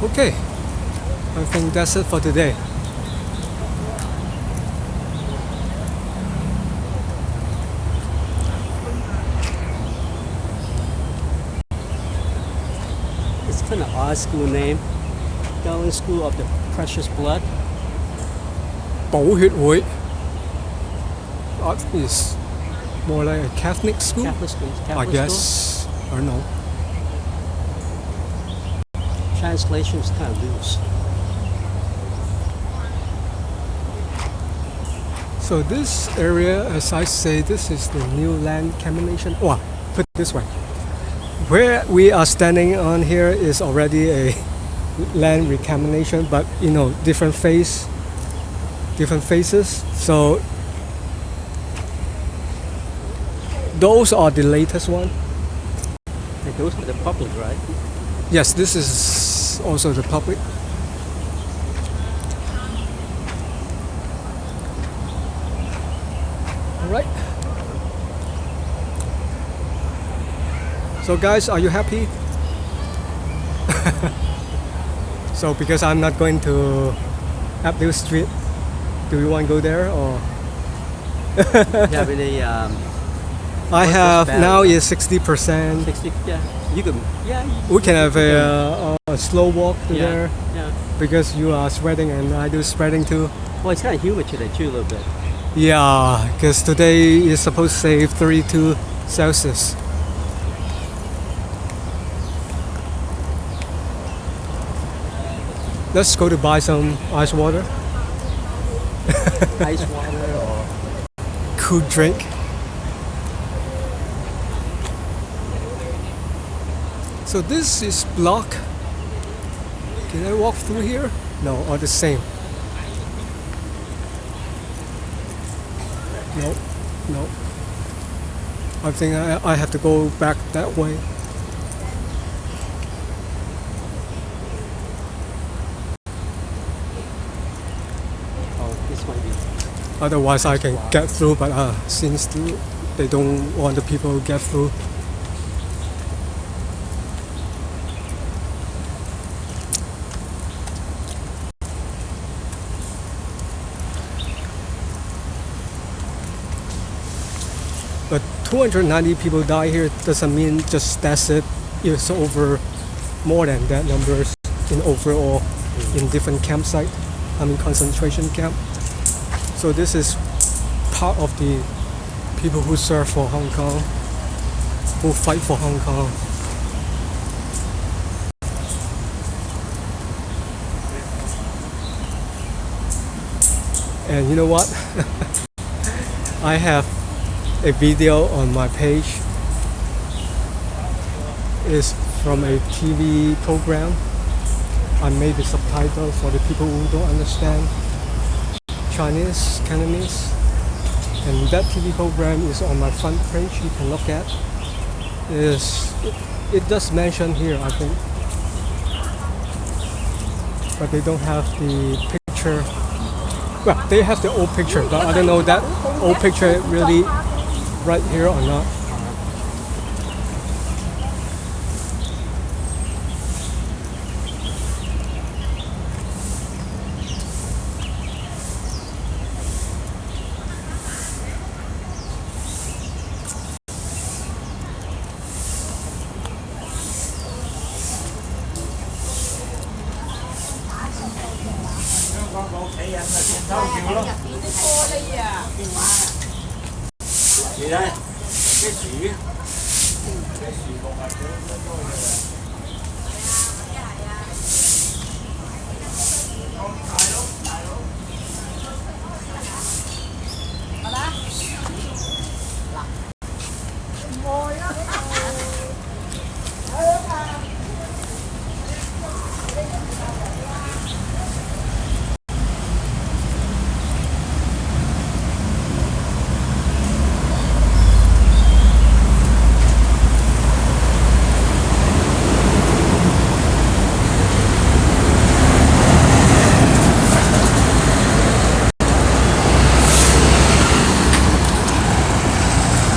Okay, I think that's it for today.
It's kind of odd school name. Going School of the Precious Blood.
寶血會 is more like a Catholic school,
Catholic school.
I
Catholic
guess. I don't know.
School. Translation is kind of loose.
So this area, as I say, this is the new land combination. Oh, put it this way. Where we are standing on here is already a land reclamation, but you know, different phases. So those are the latest one.
And those are the public, right?
Yes, this is also the public. All right. So guys, are you happy? So because I'm not going to Untitled Street, do you want to go there or?
Yeah, really.
I have
bad?
now is 60%.
60. Yeah, you could. Yeah.
We can have a slow walk to
Yeah.
there
Yeah.
because you are sweating and I do sweating too.
Well, it's kind of humid today too, a little bit.
Yeah, because today is supposed to say 32 Celsius. Let's go to buy some ice water,
Ice water or
cool drink. So this is block Did I walk through here? No, all the same. No, no. I think I have to go back that way.
Oh, this might be.
Otherwise I can get through, but since they don't want the people to get through. But 290 people die here doesn't mean just that's it. It's over more than that numbers in overall in different campsites. I mean concentration camp. So this is part of the people who serve for Hong Kong, who fight for Hong Kong. And you know what? I have a video on my page. It's from a TV program. I made the subtitle for the people who don't understand Chinese, Cantonese. And that TV program is on my front page, you can look at. It does mention here, I think. But they don't have the picture. Well, they have the old picture, but I don't know that old picture really right here or not.
Gì đây? Cái gì?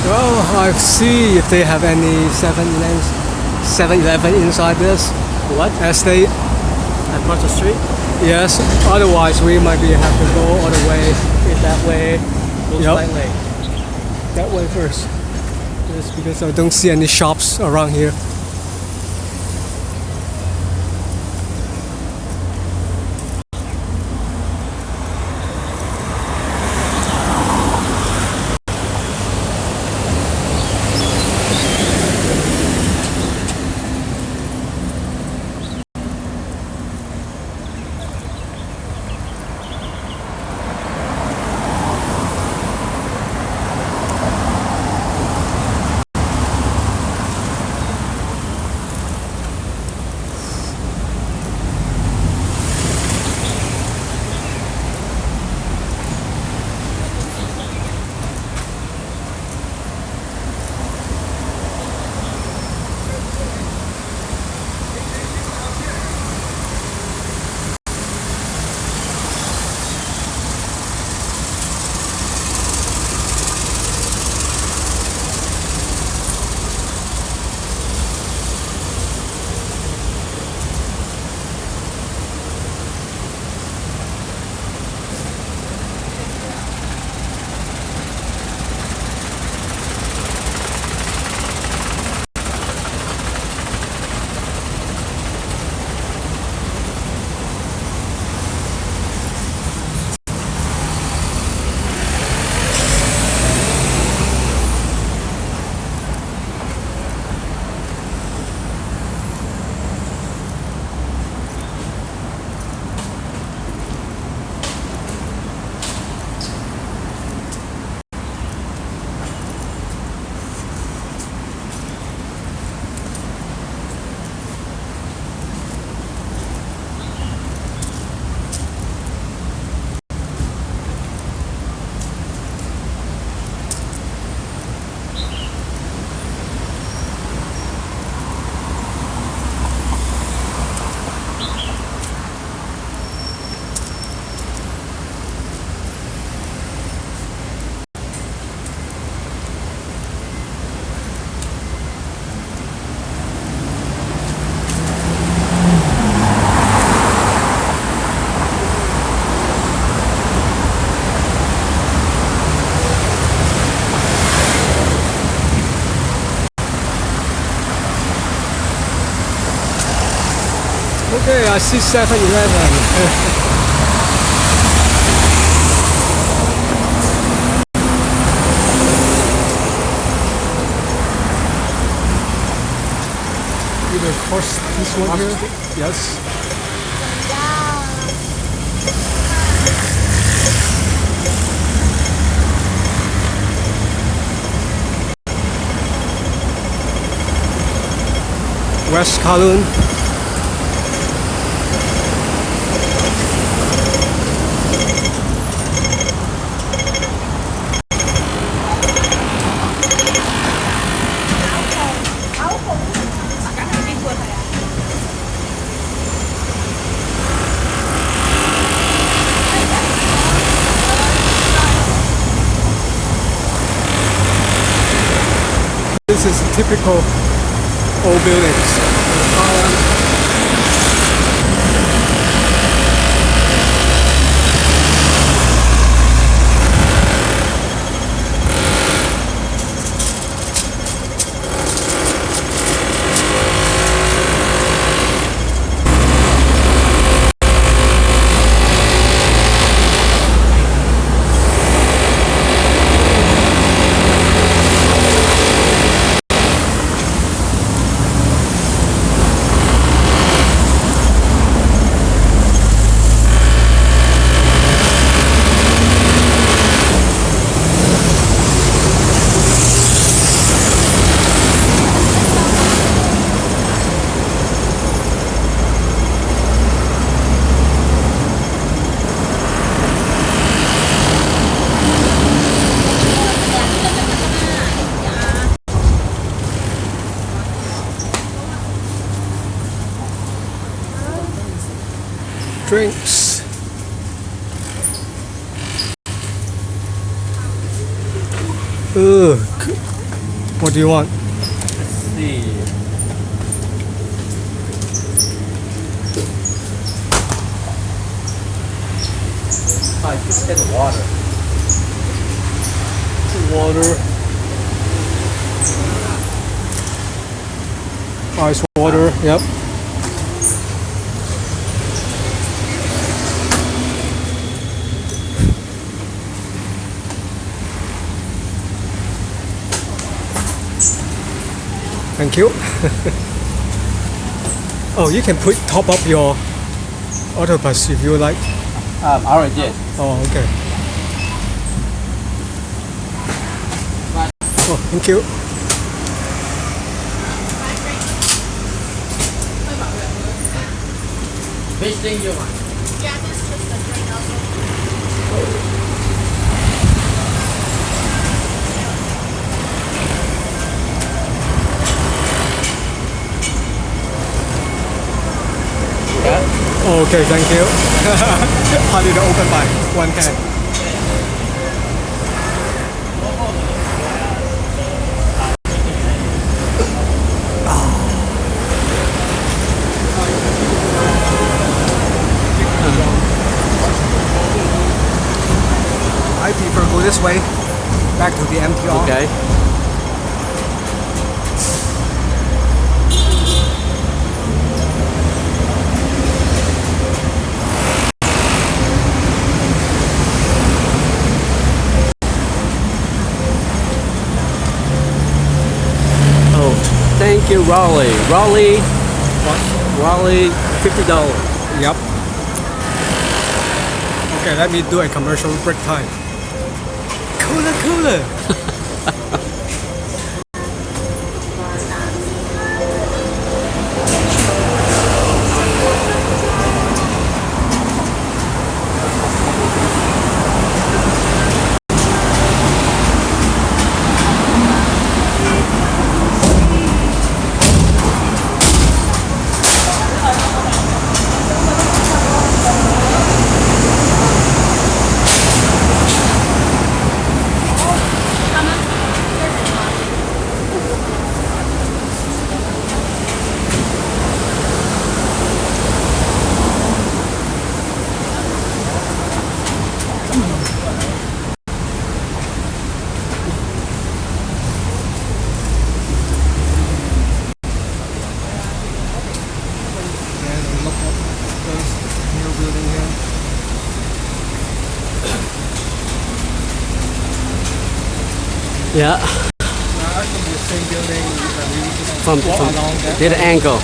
Well, I see if they have any 7-Eleven inside this.
What?
As they,
Across the street?
yes, otherwise we might be have to go all the way
That way. Coastline way.
that way first. Yes, because I don't see any shops around here. Hey, I see 7-Eleven. You will cross this one here? Yes. West Kowloon. This is typical old buildings. Drinks. Ugh. What do you want?
Let's see. I just get the water.
Water. Ice water, yep. Thank you. Oh, you can top up your autobus if you like.
I already did.
Oh, okay. Oh, thank you.
Which thing you want?
Oh, okay, thank you. I did open by one hand. I prefer go this way, back to the MTR.
Okay. Thank you, Raleigh. Raleigh, $50.
Yep. Okay, let me do a commercial break time. Cooler.
Yeah.
From the same building, we just
From
walk along that
did angle.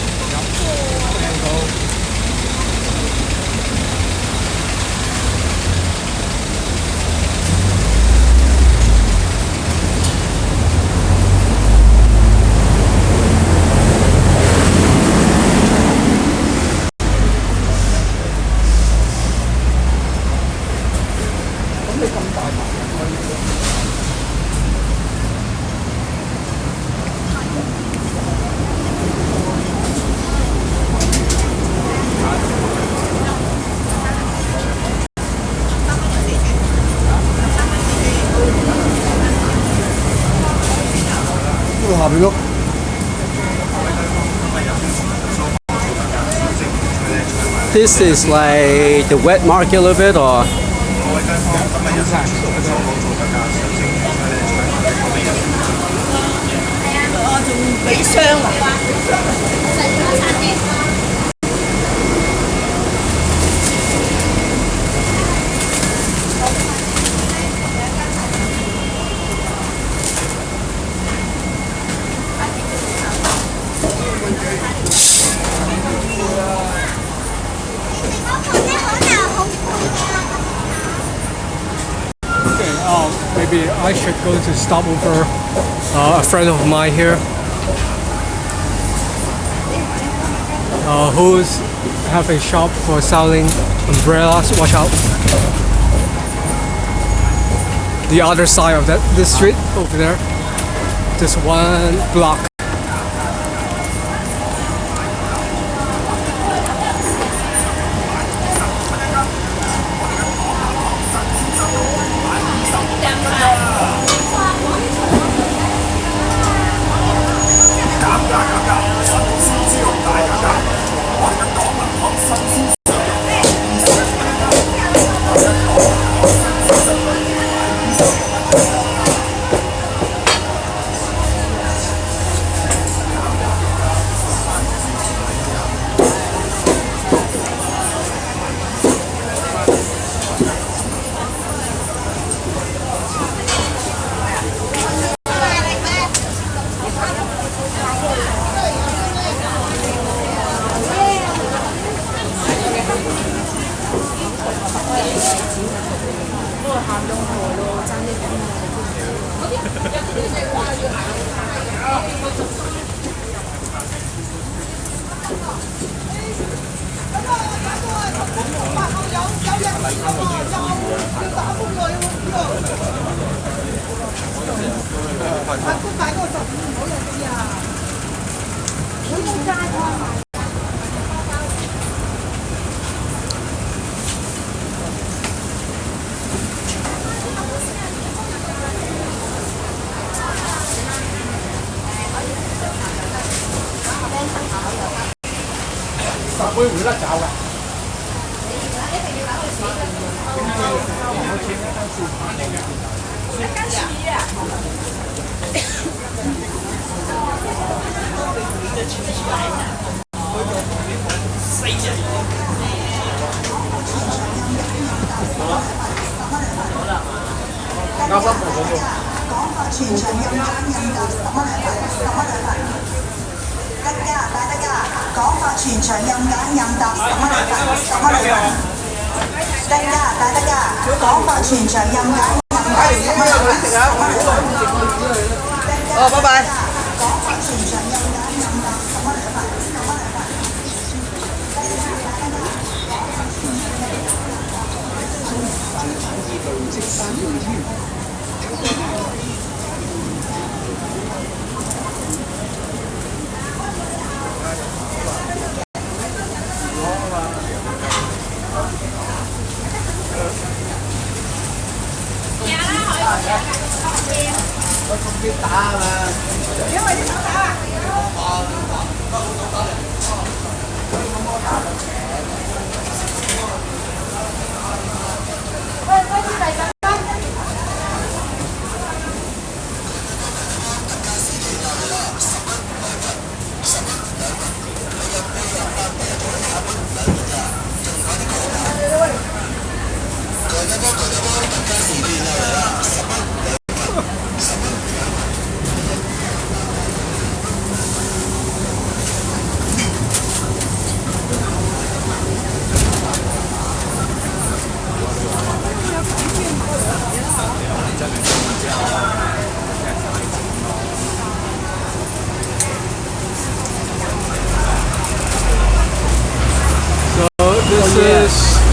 angle.
This is like the wet market a little bit, or
maybe I should go to stop over a friend of mine here who's have a shop for selling umbrellas. Watch out. The other side of this street over there. Just one block.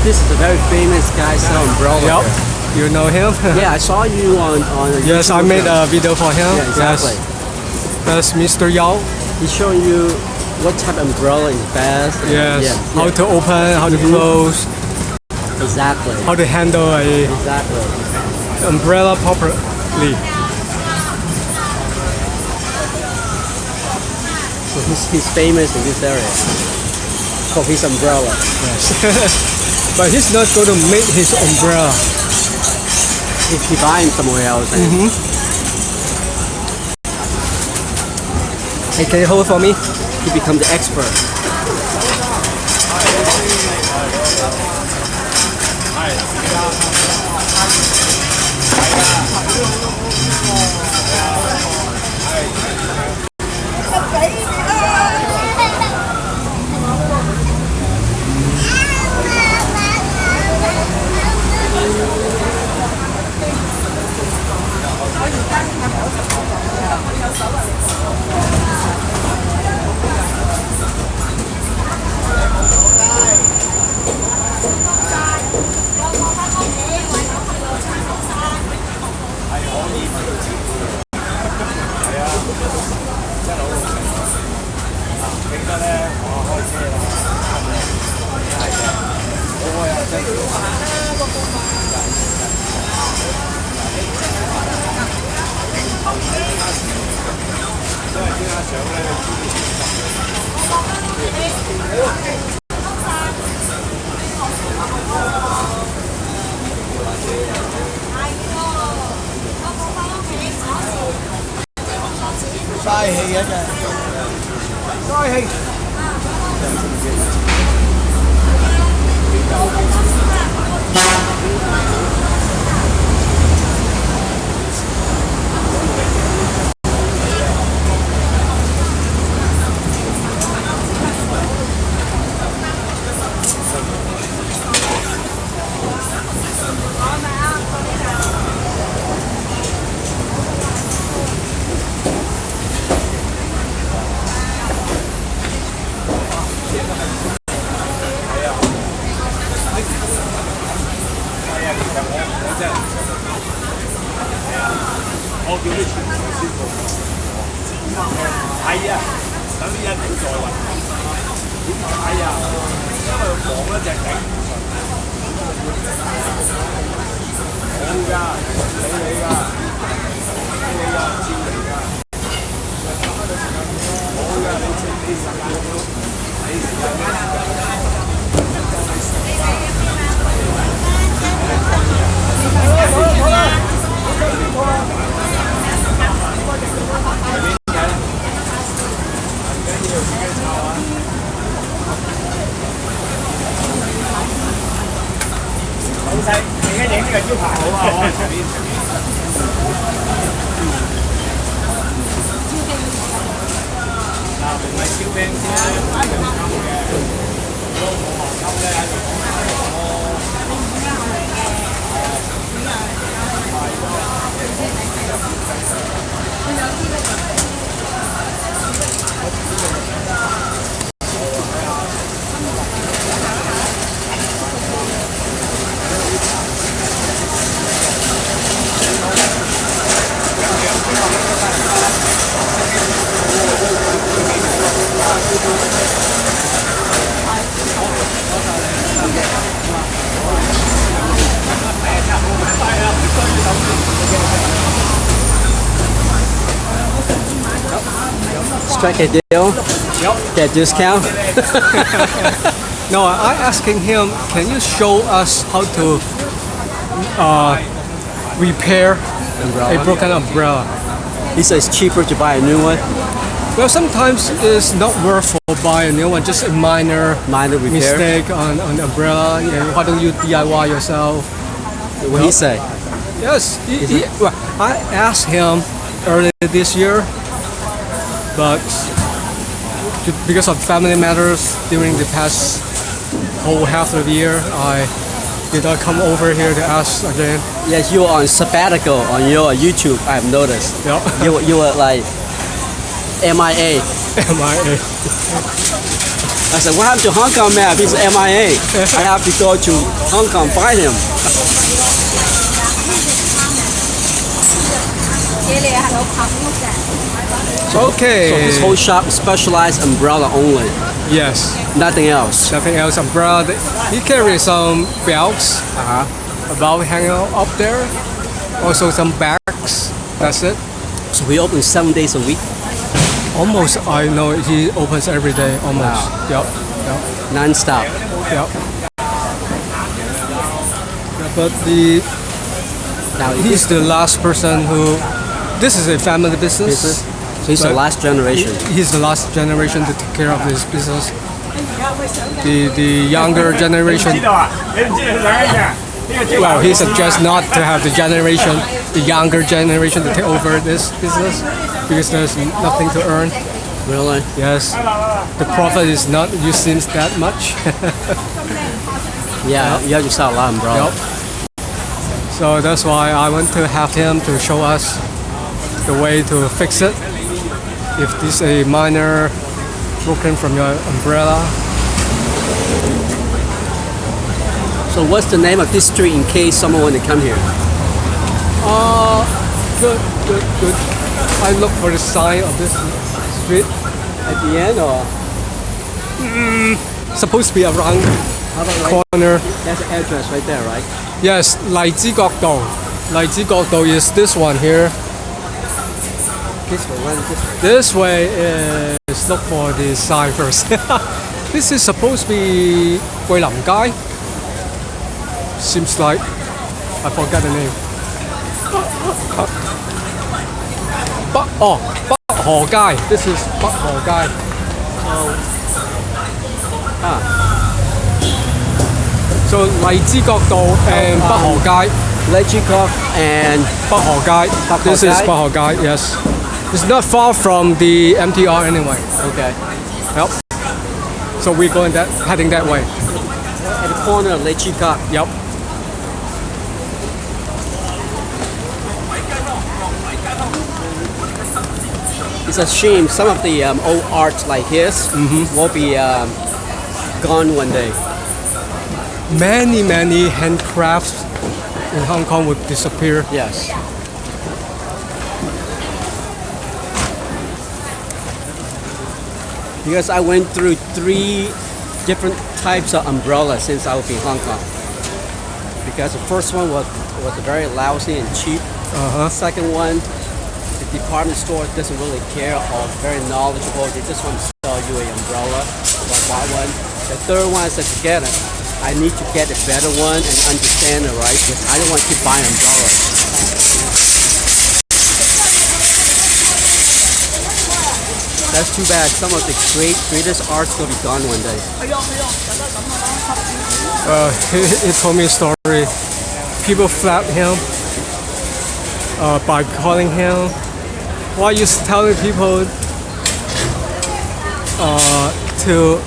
This is a very famous guy selling umbrella.
Yep.
here.
You know him?
Yeah, I saw you on.
Yes, I made a video for him.
Yeah, exactly.
Yes. That's Mr. Yao.
He's showing you what type of umbrella is best.
Yes.
Yeah,
How
yeah.
to open, how to close,
Exactly.
how to handle a
Exactly.
umbrella properly.
So he's famous in this area for his umbrella.
Yes. But he's not going to make his umbrella.
He buying somewhere else.
Hey, can you hold for me?
He becomes the expert. Strike a deal. Get discount.
No, I asking him, can you show us how to repair a broken umbrella?
He says it's cheaper to buy a new one.
Well, sometimes it's not worth for buy a new one, just a minor
Repair.
mistake on the umbrella. Yeah, why don't you DIY yourself?
What he say?
Yes, well, I asked him earlier this year, but because of family matters during the past whole half of the year, I did not come over here to ask again.
Yes, you were on sabbatical on your YouTube. I've noticed.
Yeah.
You were like MIA.
MIA.
I said, what happened to Hong Kong map? He's MIA. I have to go to Hong Kong find him.
Okay.
So this whole shop specialized umbrella only,
Yes.
nothing else.
Nothing else. Umbrella. He carries some belts about hanging up there. Also some bags. That's it.
So we open 7 days a week.
Almost. I know he opens every day. Almost.
Wow.
Yep.
Non-stop.
Yep. But
Now
he's the last person who. This is a family business.
so he's the
but
last generation.
He's the last generation to take care of this business. The younger generation. Well, he suggests not to have the younger generation to take over this business because there's nothing to earn.
Really?
Yes, the profit is not seems that much.
Yeah, you have to sell a lot of umbrella.
Yep. So that's why I want to have him to show us the way to fix it. If this is a minor broken from your umbrella.
So what's the name of this street in case someone want to come here?
Good. I look for the sign of this street.
At the end or?
Supposed to be around
How about right?
corner.
That's the address right there, right?
Yes, 荔枝角道. 荔枝角道 is this one here.
This way, run this way.
This way is look for the sign first. This is supposed to be 桂林街. Seems like I forgot the name. 北河街. This is 北河街. So 荔枝角道 and 北河街.
Lechikok and
北河街. This is 北河街. Yes. It's not far from the MTR anyway.
okay.
Yep. So we're heading that way.
At the corner of Lechikok.
Yep.
It's a shame some of the old art like his will be gone one day.
Many handcrafts in Hong Kong would disappear.
Yes. Because I went through 3 different types of umbrellas since I was in Hong Kong. Because the first one was very lousy and cheap. Second one, the department store doesn't really care or very knowledgeable. They just want to sell you an umbrella or buy one. The third one I said, forget it. I need to get a better one and understand it, right? Because I don't want to keep buying umbrellas. That's too bad. Some of the greatest art's gonna be gone one day.
He told me a story. People flapped him by calling him. Why are you telling people to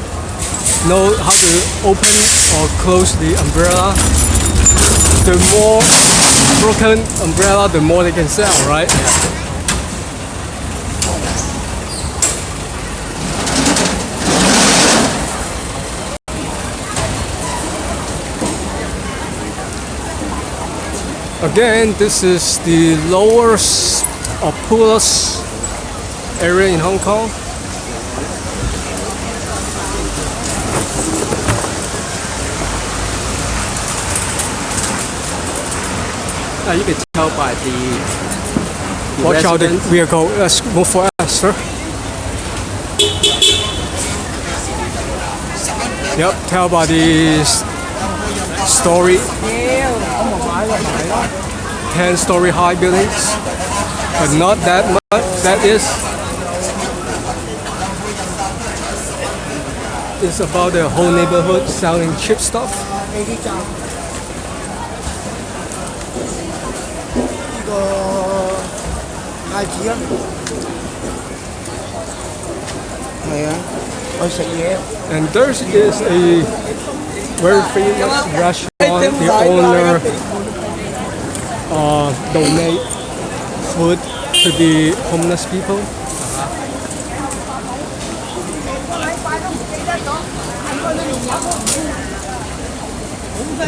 know how to open or close the umbrella? The more broken umbrella, the more they can sell, right? Again, this is the lowest or poorest area in Hong Kong.
You can tell by the
Watch out the
residents.
vehicle. Let's move for us, sir. Yep, tell by the story. 10-story high buildings, but not that much. That is. It's about the whole neighborhood selling cheap stuff.
太子啊，係啊，去食嘢。
And there is a very famous restaurant. The owner donate food to the homeless people.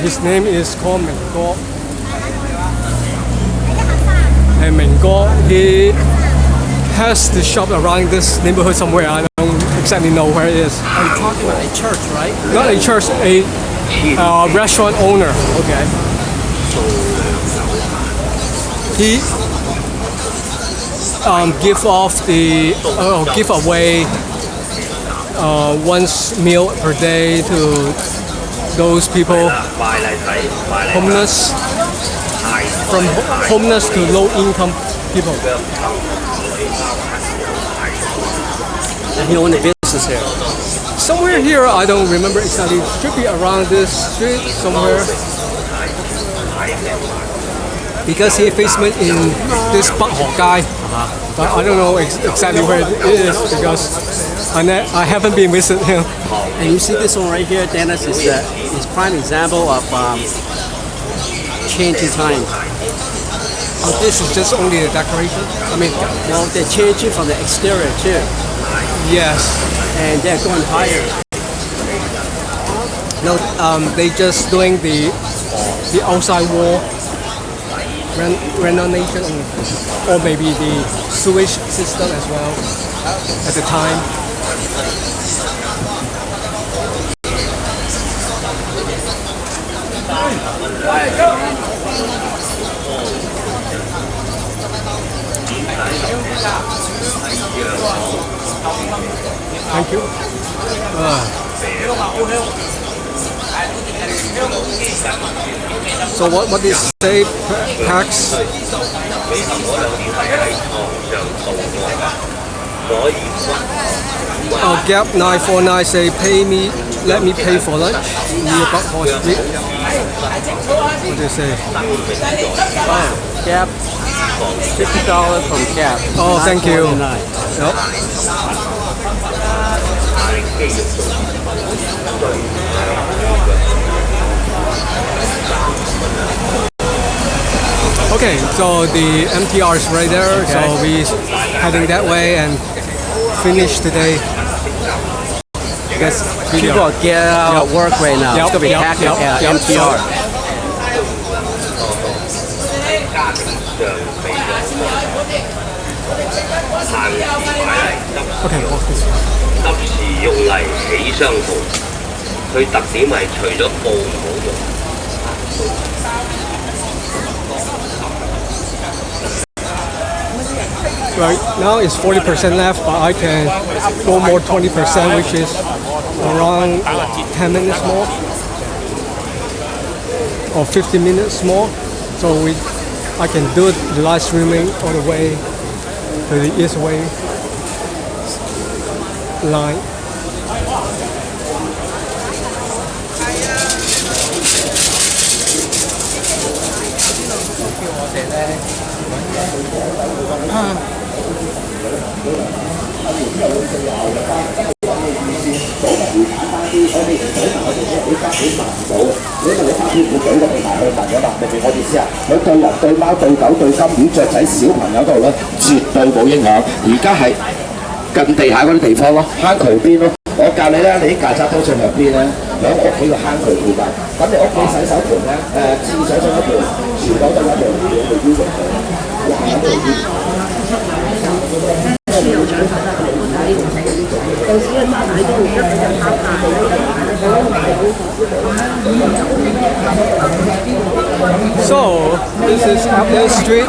His name is called Minggo. And Minggo, he has the shop around this neighborhood somewhere. I don't exactly know where it is.
Are you talking about a church, right?
Not a church, a restaurant owner.
Okay.
He give away once meal per day to those people homeless, from homeless to low income people.
And he owned a business here.
Somewhere here, I don't remember exactly. Should be around this street somewhere. Because he basement in this Bắc Hồ Gai, but I don't know exactly where it is because I haven't been visiting him.
And you see this one right here, Dennis, is prime example of changing time.
Oh, this is just only the decoration? I mean,
well, they're changing from the exterior too.
Yes.
And they're going higher.
No, they just doing the outside wall renovation, or maybe the sewage system as well at the time. Thank you. So what is say tax? Gap 949 say let me pay for lunch near Bắc Hồ Street. What do you say?
Gap, $50 from Gap.
Oh, thank you. Yep. Okay, so the MTR is right there, okay. So we heading that way and finish today.
Because people are getting out of work right now. It's going to be packed at MTR.
Okay, walk this way.
當時用嚟起相盤，佢特點係除咗布唔好用。
Right now it's 40% left, but I can go more 20%, which is around 10 minutes more or 50 minutes more. So I can do the live streaming all the way to the East Way line. So this is Untitled Street.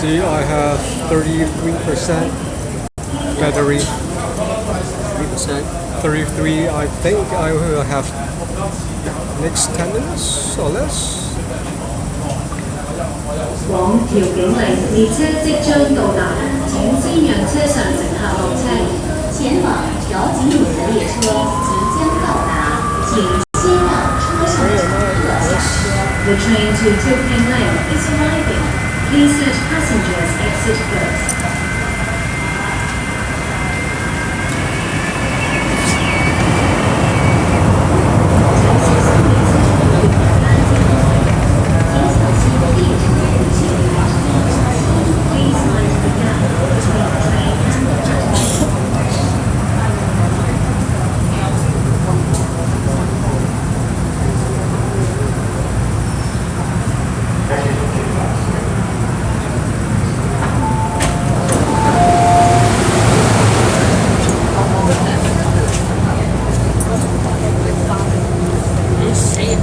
See, I have 33% battery.
3%.
33. I think I will have next 10 minutes or less.
往調景嶺，列車即將到達，請先讓車上乘客落車。前往調景嶺的列車即將到達，請先讓車上乘客落下。The train to Tilting Lane is arriving. Please let passengers exit first.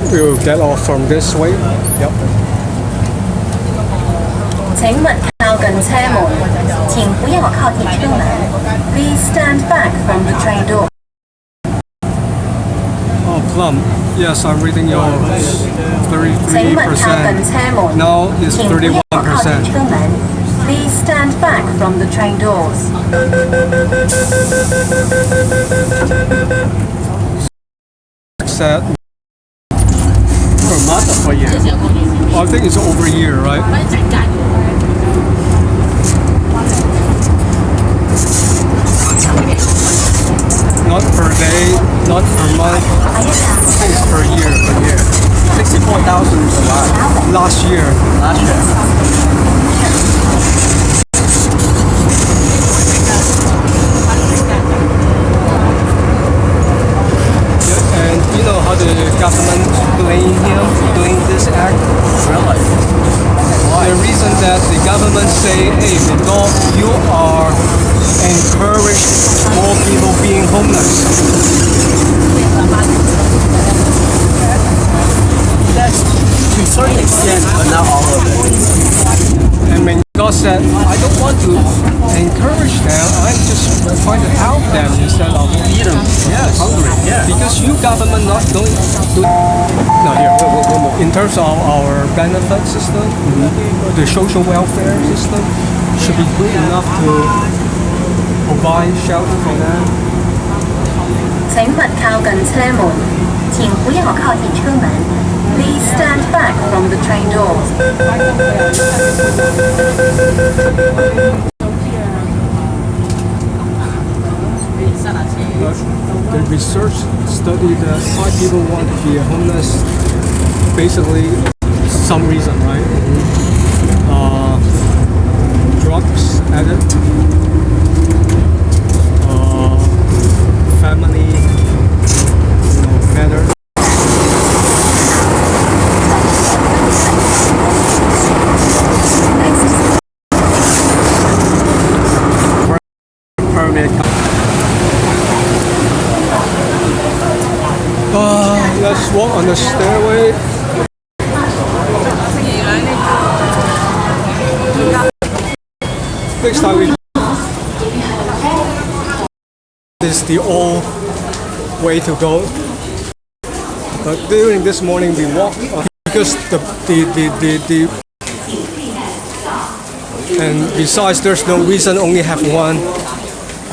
We'll get off from this way. Yep.
請勿靠近車門，請不要靠近車門。Please stand back from the train door.
Oh, Plum. Yes, I'm reading yours.
請勿靠近車門，
Now it's
請不要靠近
31%.
車門。Please stand back from the train doors.
Set.
Per month or per year?
I think it's over a year, right? Not per day, not per month. I think it's per year.
64,000 is a lot.
Last year.
Last year.
Yeah, and you know how the government blame him doing this act?
Really?
The reason that the government say, hey, because you are encourage more people being homeless.
That's to a certain extent, but not all of it.
And when God said, I don't want to encourage them, I just trying to help them instead of
Feed them.
yes,
Hungry. Yeah.
because you government not going to. No, here, in terms of our benefit system, the social welfare system should be good enough to provide shelter for them.
請勿靠近車門，請不要靠近車門。Please stand back from the train doors.
But the research study that why people want to be homeless, basically some reason, right? Drugs addict, family, matter.
Permit.
Let's walk on the stairway. Next time we this is the old way to go. But during this morning we walked because the and besides there's no reason only have one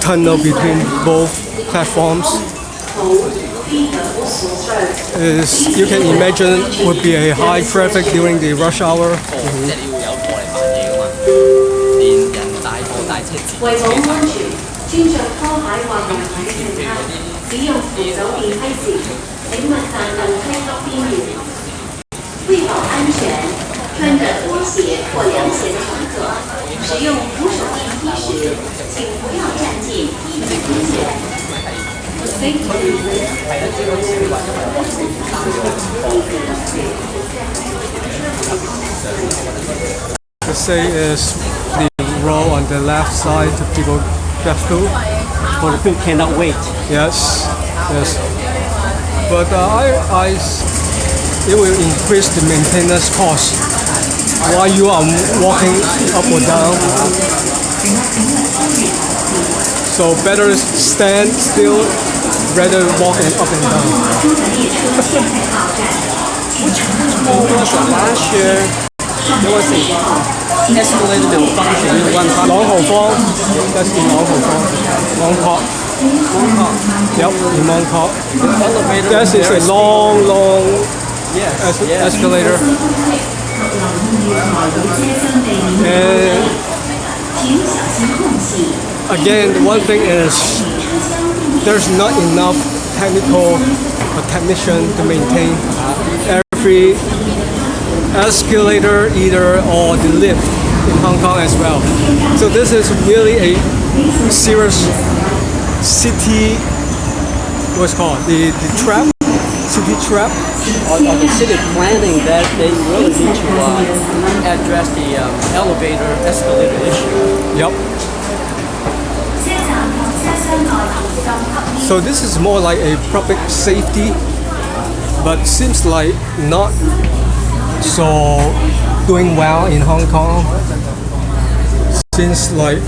tunnel between both platforms. Is you can imagine would be a high traffic during the rush hour.
為保安全，穿着拖鞋或鞋嘅乘客使用扶手電梯時，請勿站近梯級邊緣。為保安全，穿着拖鞋或涼鞋的乘客使用扶手電梯時，請不要站近梯級邊緣。
The say is the row on the left side to people get through.
For the people cannot wait.
Yes, yes. But it will increase the maintenance cost. while you are walking up or down. So better stand still rather walking up and down.
Last year, there was an escalator malfunction in one part.
朗豪坊 that's in 朗豪坊 Mongkok. Yep, in Mongkok.
Elevator
This is a long
yes, yes.
escalator. And again, one thing is there's not enough technical technician to maintain every escalator either or the lift in Hong Kong as well. So this is really a serious city, what's it called, the trap, city trap.
On the city planning that they really need to address the elevator escalator issue.
Yep. So this is more like a public safety, but seems like not so doing well in Hong Kong. Since like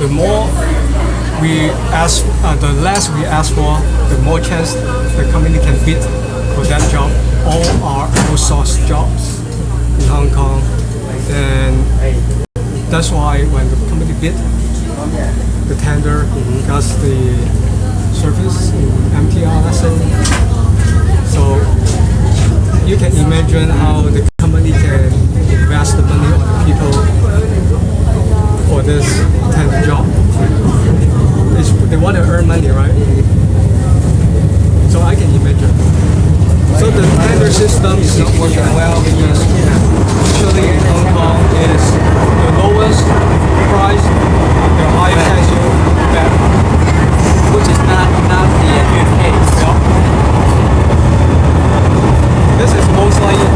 the more we ask, the less we ask for, the more chance the company can bid for that job. All are outsourced jobs in Hong Kong, and that's why when the company bid the tender, because the service in MTR, let's say. So you can imagine how the company can invest the money on the people for this tender job. They want to earn money, right? So I can imagine. So the tender system is not working well because usually in Hong Kong is the lowest price, the higher chance you bet,
Which is not the good case.
yeah. This is most likely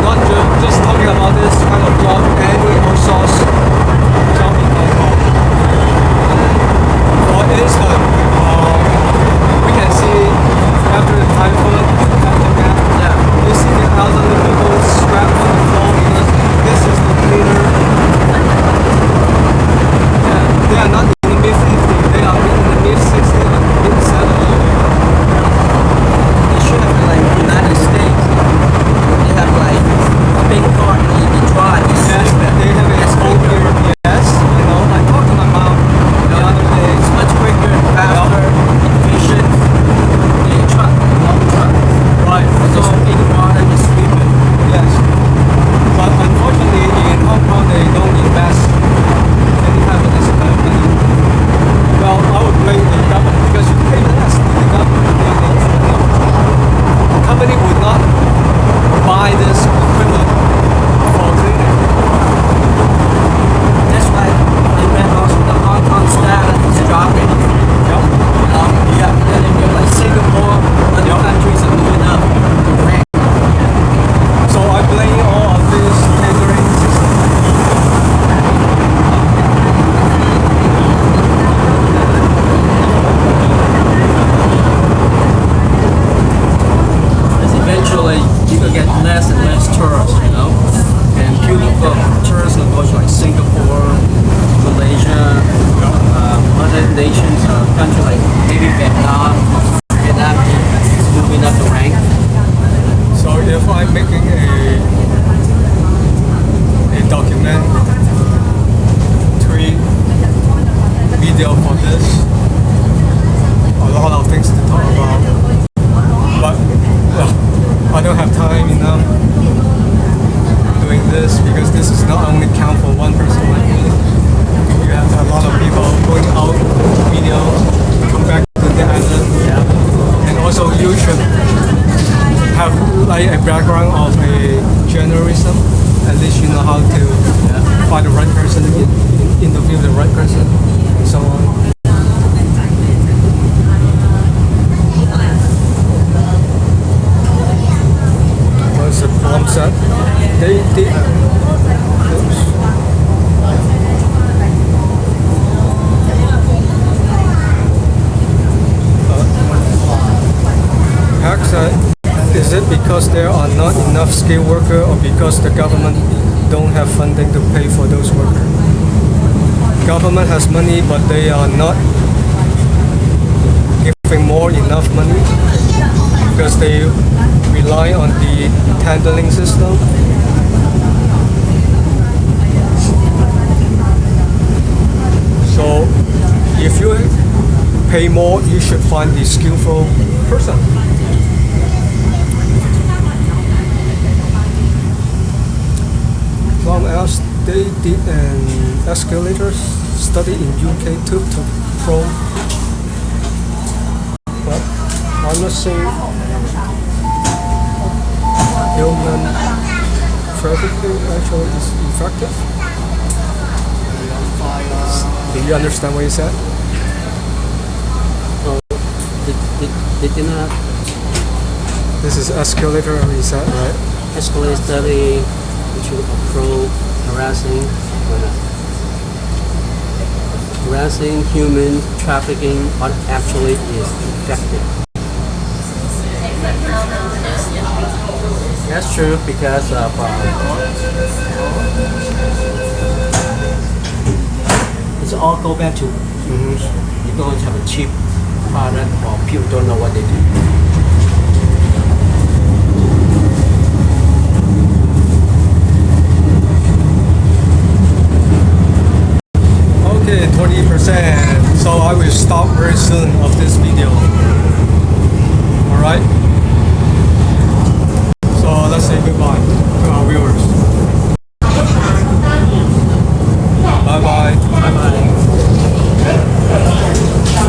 not just talking about this kind of job, any outsource job in Hong Kong. For instance, we can see after the typhoon, you see the elderly people strapped on the floor because this is the cleaner. They are not in the mid-50s, they are in the mid-60s or mid-70s.
They should have like United States. They have like a big car in the drive.
Yes, they have a smoke here. Yes, you know, I talked to my mom the other day.
It's much quicker, faster, efficient. The truck, long truck.
Right,
So in the water, just sweep it.
yes. But unfortunately, in Hong Kong, they don't invest any kind of this kind of money. Well, I would blame the government because you pay less to the government. The company would not buy this equipment for cleaning.
That's why they meant also the Hong Kong status is dropping.
Yep.
Then if you're like Singapore, other countries are moving up the rank.
So I blame all of this tendering system.
Because eventually you will get less and less tourists, you know? And people go, tourists will go to like Singapore, Malaysia, other nations, countries like maybe Vietnam. Vietnam is moving up the rank.
So if I'm making a documentary video for this, a lot of things to talk about, but I don't have time enough doing this because this is not only count for one person like me. You have a lot of people going out video, come back to the island, and also you should have like a background of a journalism. At least you know how to find the right person, interview the right person, and so on. What's the bomb set? Hack set. Is it it because there are not enough skilled workers or because the government don't have funding to pay for those workers? Government has money, but they are not giving more enough money because they rely on the handling system. So if you pay more, you should find the skillful person. From else, they did an escalator study in UK to prove, but I'm not saying human trafficking actually is effective. Do you understand what he said?
They did not
This is escalator, he said, right?
escalate study to approve harassing human trafficking, but actually is effective. That's true because of it's all go back to you're going to have a cheap product or people don't know what they do.